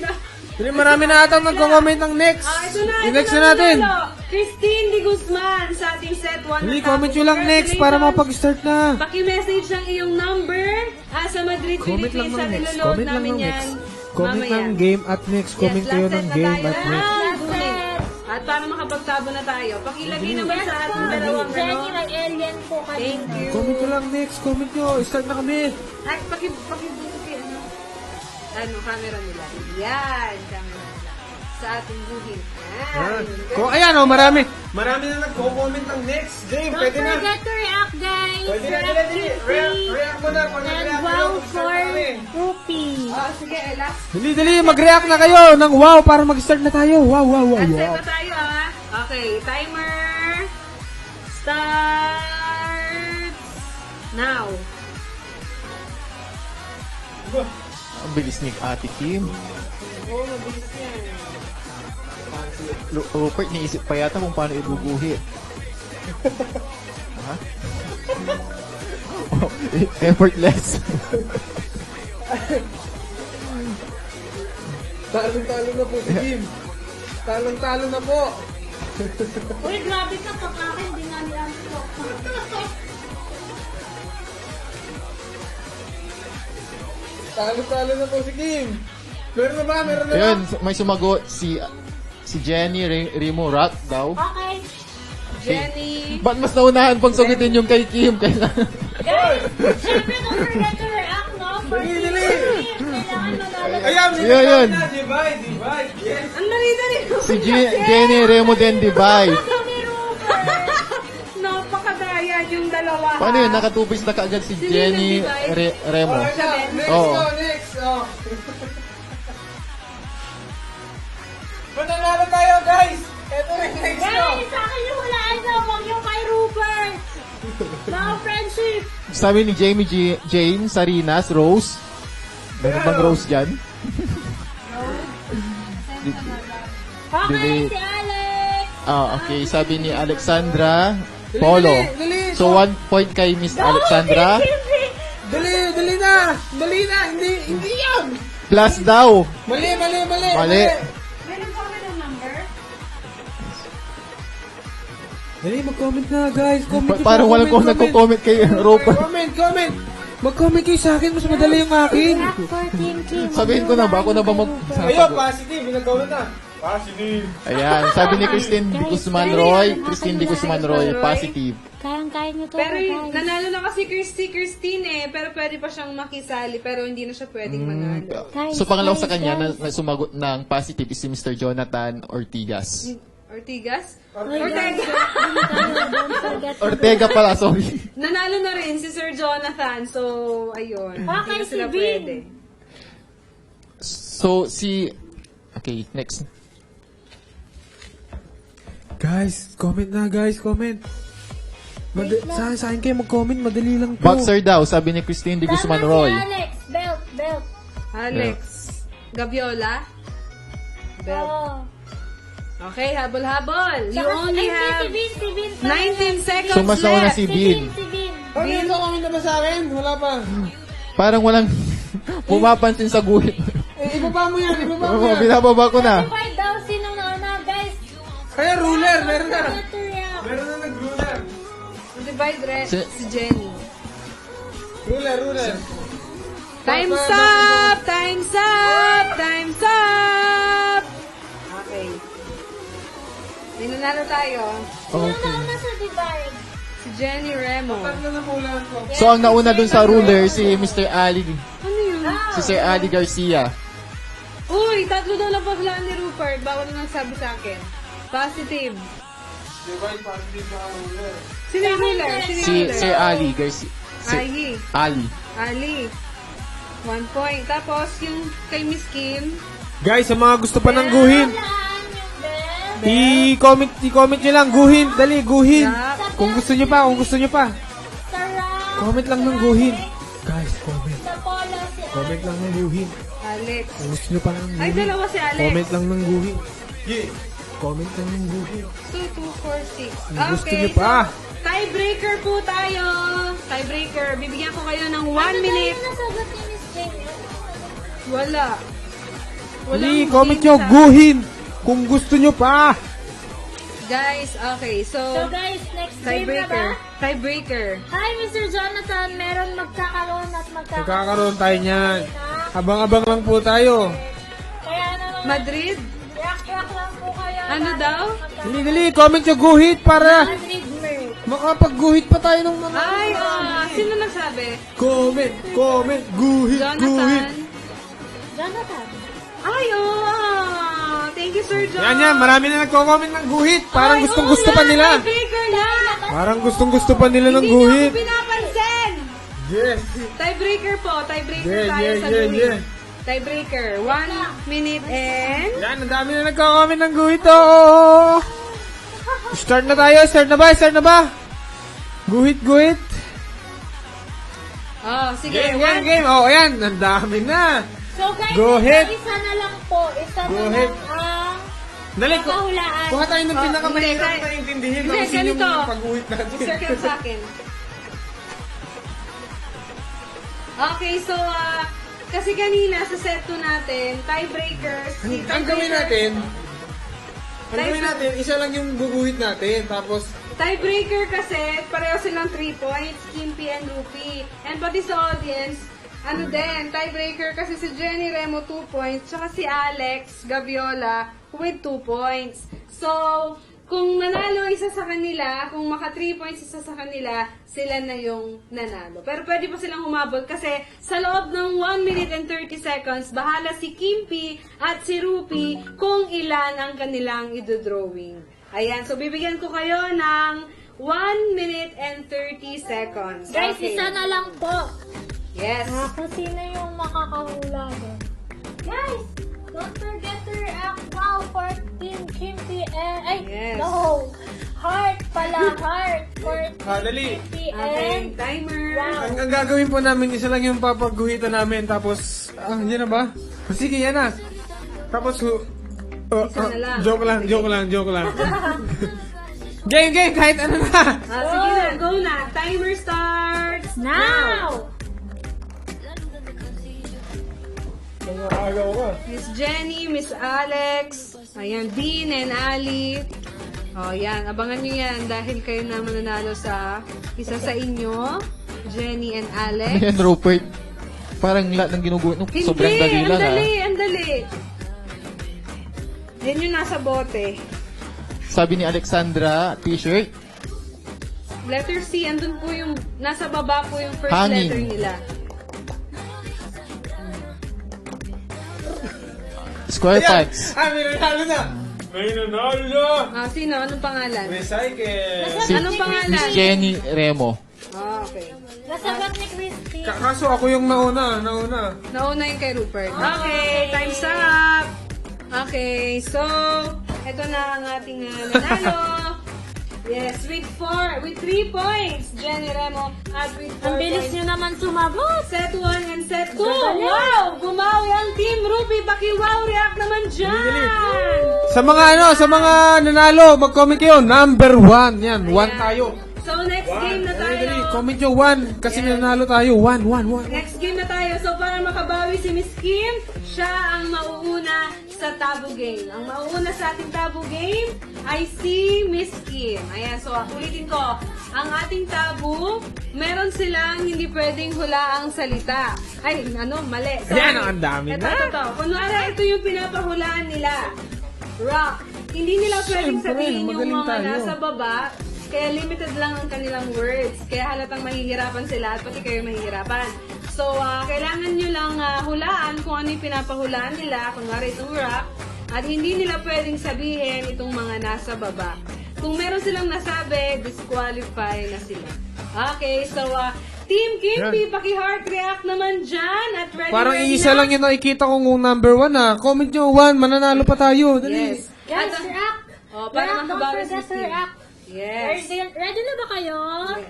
Dali, marami na ata magko-comment ng next. ito na. I-next ito na natin. nanalo. Christine Di Guzman sa ating set 1. Dali, comment nyo lang next para mapag-start na. Paki-message ang iyong number sa Madrid, Comment lang Philippines. ng At next. iloload Comment lang namin ng yan next. Comment mamaya. ng game at next. Comment Yes, kayo last ng set na game tayo. at next. At para makapagtabo na tayo, pakilagay naman sa ating dalawang Jenny, ano. may alien po kanina. Thank you. Comment nyo lang next. Comment nyo. Start na kami. Ay, ano, camera nila. Yan, camera nila. Sa ating buhin. Yan. Kung ayan o, marami. Marami na nagko-comment ng next game. Don't Pwede na. forget to react, guys. Pwede na, dali. React mo na. Pag And nag-react wow kayo, for start kami. Rupees. Sige, last Dali, mag-react na kayo ng wow para mag-start na tayo. Wow. set na tayo Okay, timer. Start. Now. Ang bilis ni Ate Kim. Oh, mabilis yan. Rupert, niisip pa yata kung paano ibubuhi. Ha? Oh, effortless. Talong-talo na po si Kim. Talong-talo na po. Uy, grabe ka pag akin, di nga niyan po. Talo-talo na po si Kim. Meron na ba? Ayun, may sumagot si Jenny Remo Rock daw. Okay. Jenny. Ba't mas naunahan pang sagutin yung kay Kim? Kailangan. Guys, syempre don't forget to react, no? For Dali. kailangan manalo. Ayan, Yun. Divide. Yes. Ang dali-dali ko. Si Jenny Remo Den Divide. Ni Rupert. Napakadaya yung dalawa. Paano yun? Nakatubis na kaagad si Jenny Remo. Next. Oo. Next. Mananalo tayo, guys. Ito rin next ko. Guys, sa akin yung hulaan nyo. Huwag yung kay Rupert. Mga friendship. Sabi ni Jane Sarinas, Rose. Meron bang Rose dyan? Okay, Dili- si Alex. Okay. Sabi ni Alexandra Polo. Dali. So, 1 point kay Miss Alexandra. Dali na. Hindi yan. Plus daw. Mali. Mali. Meron po kami ng number? Dali, mag-comment na, guys. Comment nyo Parang pa, walang kung nagko-comment kay Rupert. Comment. Mag-comment kayo sa akin. Mas madali yung akin. React for Team Kim. Sabihin ko na ba? Ako na ba Ayun, positive. Nag-comment na. Positive. Ayan. Sabi ni Christine Di Guzman Roy, positive. Kayang-kaya nyo to, Pero guys. nanalo na kasi Christine pero pwede pa siyang makisali pero hindi na siya pwedeng manalo. Guys, So, pangalawa sa guys, kanya guys. na sumagot ng positive is si Mr. Jonathan Ortigas. Ortigas? Uy, guys, Ortega. don't forget to Ortega pala, sorry. Nanalo na rin si Sir Jonathan. So, ayun. Okay, Hindi na sila si Vin. pwede. So, okay, next. Guys, comment na, guys. Comment. Sa akin kayo mag-comment. Madali lang to. Boxer daw, sabi ni Christine Di Guzman Tama Roy. si Alex. Belt. Alex. Gabiola. Bel. Oh. Okay, habol-habol. You Saka only si have Vin. 19 seconds So, mas nauna left. si Bin. Si Vin. May comment na ba sa akin? Wala pa. Parang walang pumapansin sa guhit. Ibaba mo yan. Binababa ko na. Divide daw sinong nauna, guys. Kaya ruler. Meron na. Forget to react. Meron na nag-ruler. Divide si Jenny. Ruler. Time's up! Time's up! Time's up! Okay. May nanalo tayo. Sino nauna sa divide? Si Jenny Remo. Tatlo na pulaan ko. So, ang nauna dun sa ruler, si Mr. Ali, Ano yun? si Sir Ali Garcia. Uy, tatlo daw lang paglaan ni Rupert. Bawal na nagsabi sa akin. Positive. Divide positive na ruler. Sino yung ruler? Sino Si yung ruler? Sir Ali Garcia. Ali. Ali. Ali. 1 point. Tapos, yung kay Miss Kim. Guys, sa mga gusto pa ng guhin, Hulaan yung belt. i-comment nyo lang. Guhin. Dali, guhin. Yup. Kung gusto nyo pa. Sarap. Comment lang ng guhin. Guys, comment. Sa polo si Comment lang ng guhin. Alex. Kung gusto nyo pa ng Ay, guhin. dalawa si Alex. Comment lang ng guhin. Comment lang ng guhin. 2, 2, 4, 6. Kung gusto nyo pa. Tiebreaker po tayo. Tiebreaker. Bibigyan ko kayo ng 1 Ano minute. daw yung nasagot ni Miss Jenny? Wala. Dali, comment nyo. Guhin. Kung gusto nyo pa. Guys, okay. So So, guys, next game na ba? Tiebreaker. Hi, Mr. Jonathan. Meron magkakaroon at Nagkakaroon tayo niyan. Abang-abang lang po tayo. Kaya naman, Madrid? yak-yak lang po kayo. Ano daw? Dali, comment yung guhit para Madrid Merc. makapag-guhit pa tayo ng mga... Ay, sino nagsabi? Comment, guhit, Jonathan? Jonathan. Ay, thank you, Sir John. Yan, marami na nagko-comment ng guhit. Parang gustong-gusto pa nila. Tiebreaker na! Parang gustong-gusto pa nila ng Hindi niyo guhit. ako pinapansin! Yes. Tiebreaker po. Tiebreaker Yeah, tayo yeah, sa yeah, guhit. yeah. Tiebreaker. 1 minute and... Yan, ang dami na nagko-comment ng guhit. Oh. Start na tayo. Start na ba? Guhit. Oh, sige. Game. Oh, ayan. Ang dami na. So guys, Go ahead. isa na lang po. Isa Go na ahead. lang ang Dali, kahulaan. kuha tayo ng pinakamahirap hindi, na intindihin. hindi, Kung sino yung ganito. pag-guhit natin. Circle sa akin. Okay, so, kasi kanina sa set 2 natin, tiebreakers. Ang gawin natin, isa lang yung guguhit natin. Tapos, Tiebreaker kasi, pareho silang 3 points, Kimpy and Rupi. And pati sa audience, ano din, tiebreaker kasi si Jenny Remo 2 points, tsaka si Alex Gaviola with 2 points. So, kung nanalo isa sa kanila, kung maka 3 points isa sa kanila, sila na yung nanalo. Pero pwede pa silang humabol kasi sa loob ng 1 minute and 30 seconds, bahala si Kimpy at si Rupi kung ilan ang kanilang idodrawing. Ayan, so bibigyan ko kayo ng 1 minute and 30 seconds. Guys, Okay. isa na lang po. Yes. Kung sino yung makakahula doon. Guys, don't forget to react wow for Team Kimpy and... Ay, Yes. no. Heart pala, heart for dali. Kimpy Okay, and... timer. Wow. Ang gagawin po namin, isa lang yung papagguhitan namin. Tapos, yan na ba? Sige, yan na. Tapos, Isa na lang. joke lang. Game, kahit ano na. Sige na, go na. Timer starts Now! Agaw ka. Miss Jenny, Miss Alex, ayan, Dean and Ali. O, yan. Abangan nyo yan dahil kayo na mananalo sa isa sa inyo, Jenny and Alex. Ayan, Rupert. Parang lahat ng ginuguhit nung sobrang dali lang, ang dali. Yan yung nasa bote. Sabi ni Alexandra, t-shirt. Letter C, andun po yung, nasa baba po yung first Hanging. letter nila. Square pants. May nanalo na. Sino? Anong pangalan? Recycle. Si Anong pangalan? Miss Jenny Remo. Okay. Nasagot ni Christy. Kaso ako yung nauna. Nauna yung kay Rupert. Okay, time's up! Okay, so, eto na ang ating nanalo. Yes, with 3 points, Jenny Remo, at with 4 Ang bilis points. nyo naman sumagot. Set 1 and set 2. Galing. Wow! Gumawi ang Team Ruby. Paki-wow react naman dyan! Sa mga nanalo, mag-comment kayo. Number 1. Yan, 1 tayo. So, next game na Dali, tayo. comment nyo 1. Kasi nanalo tayo. 1. Next game na tayo. So, para makabawi si Miss Kim, siya ang mauuna sa Tabu Game. Ang mauuna sa ating Tabu Game ay si Miss Kim. Ayan, so ulitin ko. Ang ating tabu, meron silang hindi pwedeng hulaang salita. Ay, mali. Sorry. Ayan, ang dami na. Ito. Kunwari, ito yung pinapahulaan nila. Rock. Hindi nila pwedeng Siyempre, sabihin yung magaling mga tayo. nasa baba. Kaya limited lang ang kanilang words. Kaya halatang mahihirapan sila at pati kayo mahihirapan. So, kailangan nyo lang hulaan kung ano yung pinapahulaan nila. Kunwari itong rock. At hindi nila pwedeng sabihin itong mga nasa baba. Kung meron silang nasabi, disqualify na sila. Okay, so Team Kimpy, paki-heart react naman dyan. At ready, Parang ready isa na. lang yung nakikita kong number 1 Comment nyo 1. Mananalo pa tayo. Dali. Yes. Guys, At, react. para React, don't makabawi si forget to Steve. react. Yes. Ready na ba kayo?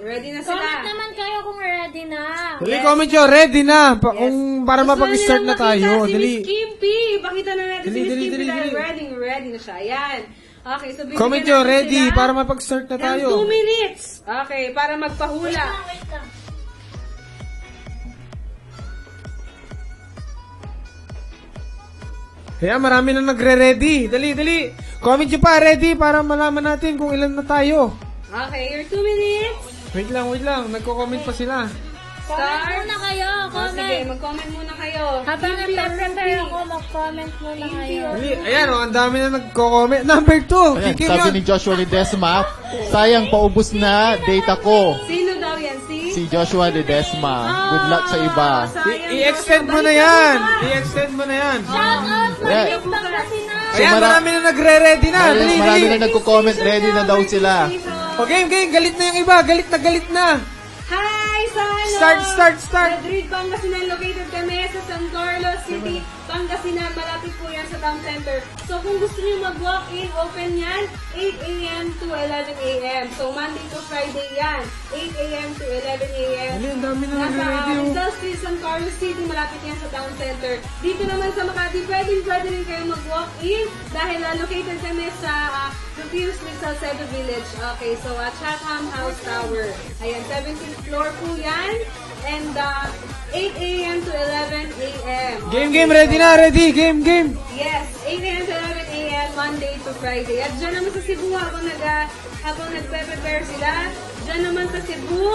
Ready na sila. Comment naman kayo kung ready na. Dali, comment nyo. Ready na. Kung para Gusto mapag-start nilang na tayo. makita si Dali. Miss Kimpy. Pakita na natin Dali, si Miss dali, Kimpy dali, dahil dali. ready na siya. Ayan. Okay, so bibigyan Comment nyo. natin Ready. sila Para mapag-start na ng tayo. 2 minutes. Okay, para magpahula. Wait lang. Kaya marami na nagre-ready. Dali, dali. Comment nyo pa, ready, para malaman natin kung ilan na tayo. Okay, your 2 minutes. Wait lang. Nagko-comment pa sila. Comment muna kayo, Oh, sige, comment. mag-comment muna kayo. Habang nagpe-prepare ako, mag-comment muna kayo. Dali, ayan, ang dami na nagko-comment. Number 2. Ayan, Kikim sabi yun. ni Joshua Ledesma, sayang paubos na data ko. Sino daw yan? Si Joshua Ledesma. Good luck sa iba. I-extend mo na yan. I-extend mo na yan. Shout out, Yeah. mag-lift lang kasi na. Ayan, mara- marami na nagre-ready na. Dali, Marami dali. na nagko-comment, ready na daw sila. O, game. Galit na yung iba. Galit na. Hi, sa ano? Start. Madrid, Pangasinan. Located kami sa San Carlos City, Pangasinan. Malapit po yan sa town center. So, kung gusto niyo mag-walk-in, open yan, 8 a.m. to 11 a.m. So, Monday to Friday yan, 8 a.m. to 11 a.m. Dali, ang dami na Nasa nagre-ready. oh. Rizal Street, San Carlos City, malapit yan sa town center. Dito naman sa Makati, pwede rin kayo mag-walk-in dahil located kami sa Confused with Salcedo Village. Okay, so Chatham House Tower. Ayan, 17th floor po yan. And 8 a.m. to 11 a.m. Game. Ready na. Ready. Game. Yes, 8 a.m. to 11 a.m. Monday to Friday. At dyan naman sa Cebu, habang nagpe-prepare sila, dyan naman sa Cebu,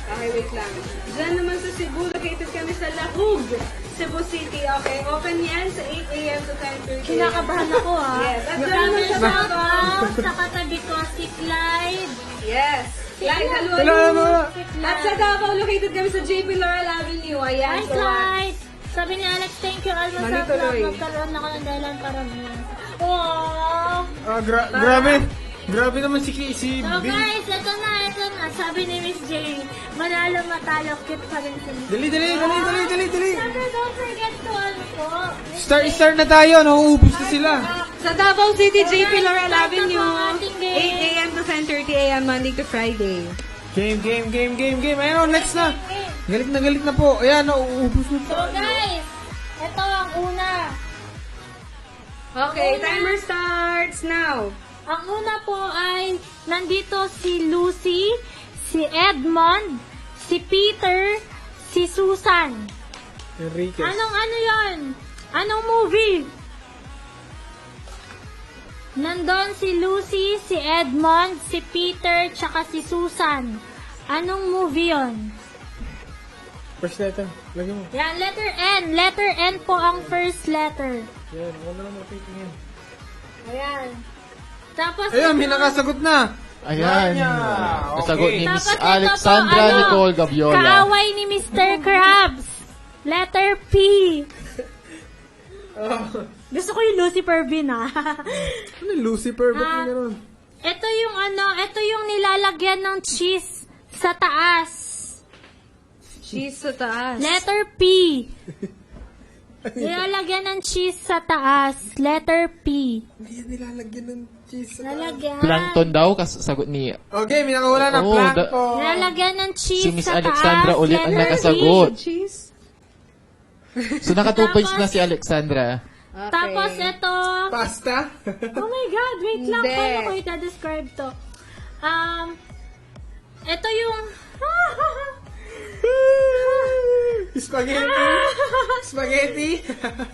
okay, wait lang. Dyan naman sa Cebu, located kami sa Lahug, Cebu City. Okay, open yan sa 8 a.m. to 10:30. Kinakabahan ako, ha? Yes. At dyan naman sa Shout Davao. out sa katabi ko, si Clyde. Yes. Clyde, Wala. At sa Davao, located kami sa JP Laurel Avenue. Ayan. Hi, Clyde. Sabi ni Alex, thank you, Alma, sa Manituloy. vlog. Magkaroon ako ng dahilan para mo. Aww. Grabe naman si So Bill. guys, ito na. Sabi ni Miss J, manalo matalo, cute pa rin sila. Dali. Siyempre, don't forget to Start na tayo. Nauubos na sila. Sa Davao City, JP Laurel Start na Avenue. po ang ating game. 8 a.m. to 10:30 a.m. Monday to Friday. Game. Ayun, next na. Galit na po. Ayan, nauubos na. So guys, ito ang una. Okay, timer starts now. Ang una po ay nandito si Lucy, si Edmond, si Peter, si Susan. Enriquez. Ano yon? Anong movie? Nandun si Lucy, si Edmond, si Peter, tsaka si Susan. Anong movie yon? First letter. Lagyan mo. Yan, letter N. Letter N po ang first letter. Yan, wala na mapitingin. Ayan. Tapos Ayun, may ito- nakasagot na. Ayan. Okay. Nasagot ni Miss Tapos ito Alexandra po, ano, Nicole Gabiola. Kaaway ni Mr. Krabs. Letter P. Gusto ko yung Lucifer Bean, ah. Ano yung Lucifer? Ba't may ganun? Ito yung nilalagyan ng cheese sa taas. Cheese sa taas. Letter P. Nilalagyan ng cheese sa taas. Letter P. Hindi yan nilalagyan ng cheese. Nilalagyan. Plankton daw, sagot ni... Okay, may nakawala ng Oo, plankton. Nilalagyan ng cheese Si Miss sa Alexandra taas. ulit ang Letter nakasagot. P. Cheese? So, naka 2 points na si Alexandra. Okay. Tapos ito. Pasta? Oh my God, wait lang. Hindi. Paano ko i-describe to? Ito yung... Spaghetti?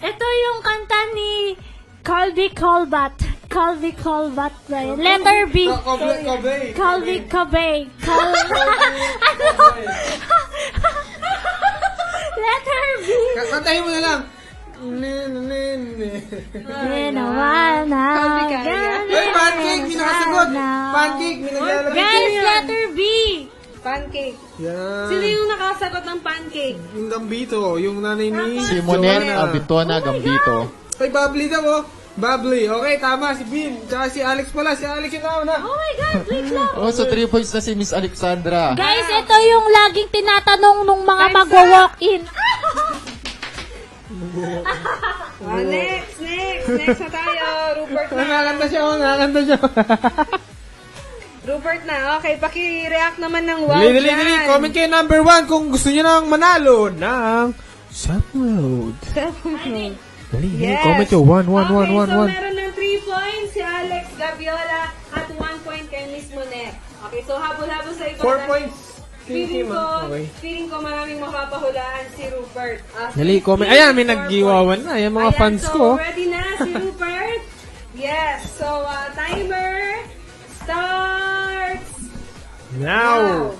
Ito yung kanta ni Colby Colbat. Colby Colbat ba yun? Letter B. Kobe. Colby Cabay. Letter B. Kantahin mo na lang. Ginawa na. Ay, pancake! May nakasagot! Pancake! May naglalagay. Guys, letter B. Pancake. Yan. Sino yung nakasagot ng pancake? Yung Gambito, yung nanay ni Simonette Joanna. Abitona Gambito. Ay, Bubbly daw, oh. Bubbly. Okay, tama. Si Bin. Tsaka si Alex pala. Si Alex yung nauna. Oh my God, wait lang. Oh, so 3 points na si Miss Alexandra. Guys, ito yung laging tinatanong nung mga magwa-walk-in. Next na tayo. Rupert na. Nakakanta siya. Rupert na. Okay, paki-react naman ng wow Dali. dyan. Comment kayo number 1 kung gusto nyo nang manalo ng Subroad. Dali, Yes. comment nyo. 1. Okay, so meron ng 3 points si Alex Gabiola at 1 point kay Miss Monet. Okay, so habol-habol sa iba. 4 points. Feeling ko, Okay. feeling ko maraming mapapahulaan si Rupert. Dali, comment. Ayan, may naggiwawan na. Ayan, mga Ayan, fans so, ko. ready na si Rupert? Yes. So, timer starts Now.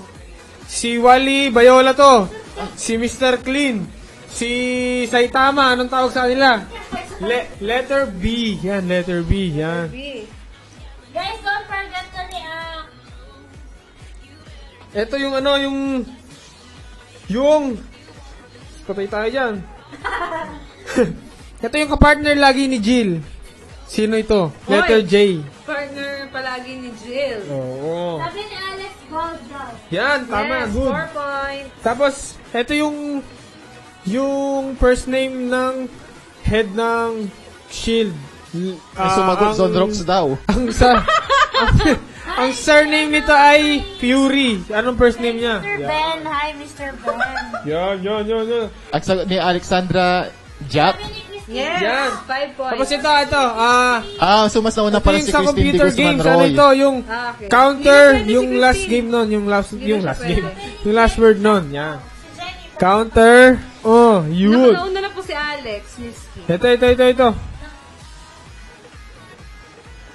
Si Wally Bayola to. Si Mr. Clean. Si Saitama. Anong tawag sa kanila? Letter B. Yan, letter B. Yan. B. Guys, don't forget to react. Ito yung patay tayo dyan. Ito yung kapartner lagi ni Jill. Sino ito? Letter Hoy! J. Partner palagi ni Jill. Oo. Sabi ni Alex, gold daw. Yan, tama. Yes, Good. 4 points. Tapos, ito yung first name ng head ng Shield. Ay, sumagot, Zondrox daw. Ang surname nito ay Fury. Anong first name niya? Mr. Ben, hi Mr. Ben. Yan. Ang sagot ni Alexandra Jack. Sabi ni Christine, Yes, Yan. 5 points. Tapos ito. So mas nauna Ito pala yung si sa Christine de computer Guzman games. Ano Roy. ito? Yung Okay. counter, Hindi na pwede yung si last Christine. game nun. Yung last Hindi na siya game. pwede. Yung last word nun. Yan. si Jennifer. Counter. Oh, yun. Nauna na po si Alex, Misky. Ito.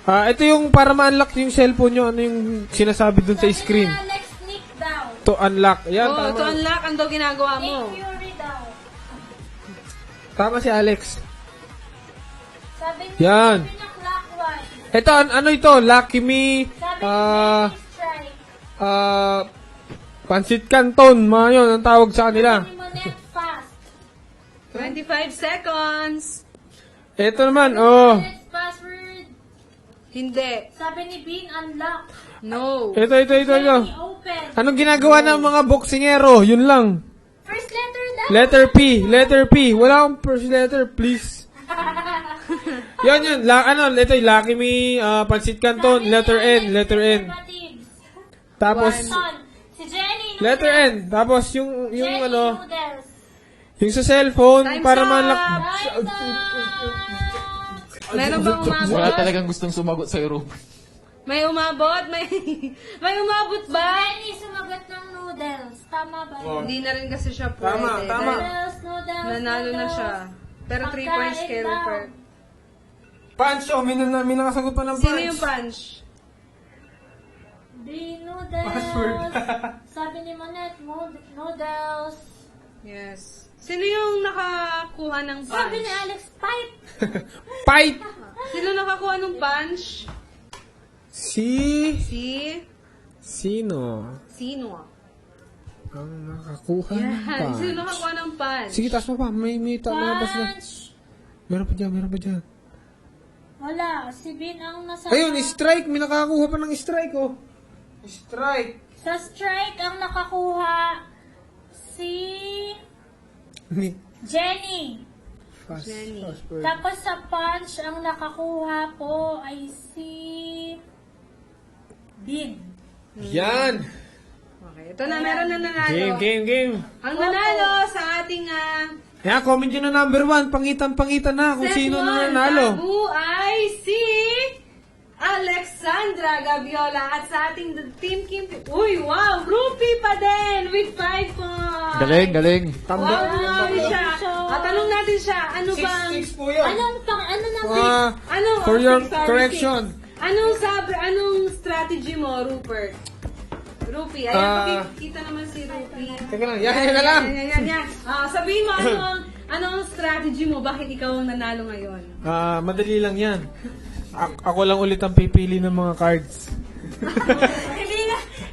Ito yung para ma-unlock yung cellphone nyo. Ano yung sinasabi dun sa Sabi screen? ni Alex, Nick daw. To unlock. Ayan, Oh, tama. to unlock, ang daw ginagawa mo. Nick Fury daw. Tama si Alex. Sabi ni Yan. Sabi na clockwise. Ito, ano ito? Lucky Me. Sabi ni Jenny Strike. Pansit Canton. Mga yun, ang tawag sa kanila. Sabi ni Monette Fast. 25 seconds. Ito naman, oh. Monette's password. Hindi. Sabi ni Bean, unlock. No. Ito. Jenny, open. Anong ginagawa ng mga boksingero? Yun lang. First letter daw. Letter P. Wala akong first letter, please. Yun. Ito yung Lucky Me, Pansit Canton, letter N. Conservatives. Tapos, Son, si Jenny. letter N. Tapos yung Jenny Noodles. yung sa cellphone, Time's para up! ma-unlock. Meron bang umabot? Wala talagang gustong sumagot sa Europe. May umabot? May umabot ba? Jenny sumagot ng noodles. Tama ba? Oh. Hindi na rin kasi siya pwede. Tama. Noodles. Nanalo na siya. Pero 3 points kay Pagkain daw. Rupert. Punch, may nakasagot pa ng punch. Sino yung punch? The noodles. Password. Sabi ni Monette, noodles. Yes. Sino yung nakakuha ng punch? Sabi ni Alex, pipe. Fight! Sino nakakuha ng punch? Sino? Sino? Ang nakakuha ng Yan. Sino punch. nakakuha ng punch? Sige, taas mo pa. May labas na. Punch. Meron pa dyan. Wala. Si Bean ang nasa... Ayun, strike. May nakakuha pa ng strike, oh. Strike. Sa strike ang nakakuha si Jenny. Jenny. Password. Tapos sa punch ang nakakuha po ay si Bean. Yan. Okay, ito na, meron na nanalo. Game. Ang nanalo sa ating Kaya comment nyo na number 1. Pangitan na kung set sino 1 na nanalo. tabu ay si Alexandra Gabiola at sa ating team Kim. Uy, wow! Rupi pa din with 5 points. Galing. Wow, nanalo siya. Tanong natin siya, ano bang... 6 po yun. Ano na For your correction. Anong strategy mo, Rupert? Rupi, ayan, pakikita naman si Rupi. Teka lang, yan na lang. Yan. Sabihin mo, anong strategy mo? Bakit ikaw ang nanalo ngayon? Madali lang yan. Ako lang ulit ang pipili ng mga cards.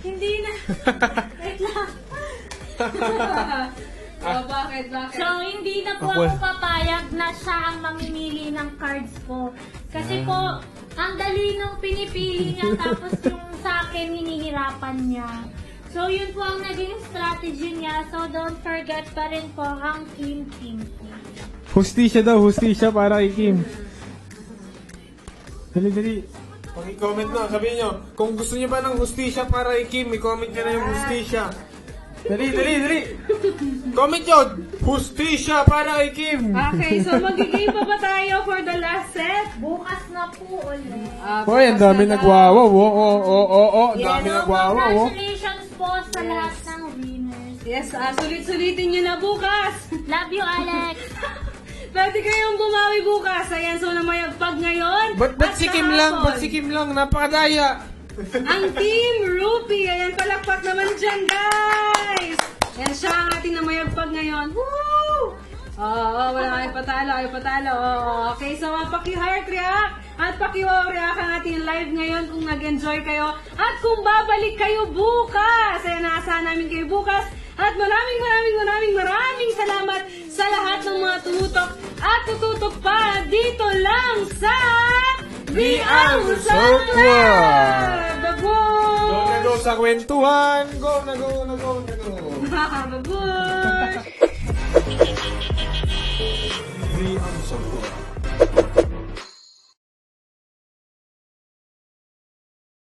Hindi na. Wait lang. Bakit? So, hindi na po ako papayag na siya ang mamimili ng cards ko. Kasi po, ang dali nung pinipili niya tapos yung sa akin hinihirapan niya. So, yun po ang naging strategy niya. So, don't forget pa rin po ang Team Kinky. Hustisya para kay Kim. Dali. Pag-comment na, sabihin nyo, kung gusto nyo ba ng hustisya para kay Kim, i-comment nyo na yung hustisya. Dali. Comment nyo, hustisya para kay Kim. Okay, so magigame pa ba tayo for the last set? Bukas na po ulit. Hoy, ang dami nagwawaw. Ang dami nagwawaw. Congratulations po sa lahat ng Yes, sulit-sulitin nyo na bukas. Love you, Alex. Pwede kayong bumawi bukas. Ayan, so namayagpag ngayon. Ba't at si Kim lang? kahapon. Ba't si Kim lang? Napakadaya. Ang Team Rupi. Ayan, palakpak naman dyan, guys. Ayan siya ang ating namayagpag ngayon. Woo! Oo, wala kayo patalo. Okay, so paki-heart react at paki-wow react ang ating live ngayon kung nag-enjoy kayo at kung babalik kayo bukas. Ayan, naasahan namin kayo bukas. At maraming salamat sa lahat ng mga tumutok at tututok pa dito lang sa The Ang Answer Club! Babush! Go na go sa kwentuhan! Go na go! Babush! The Answer Club.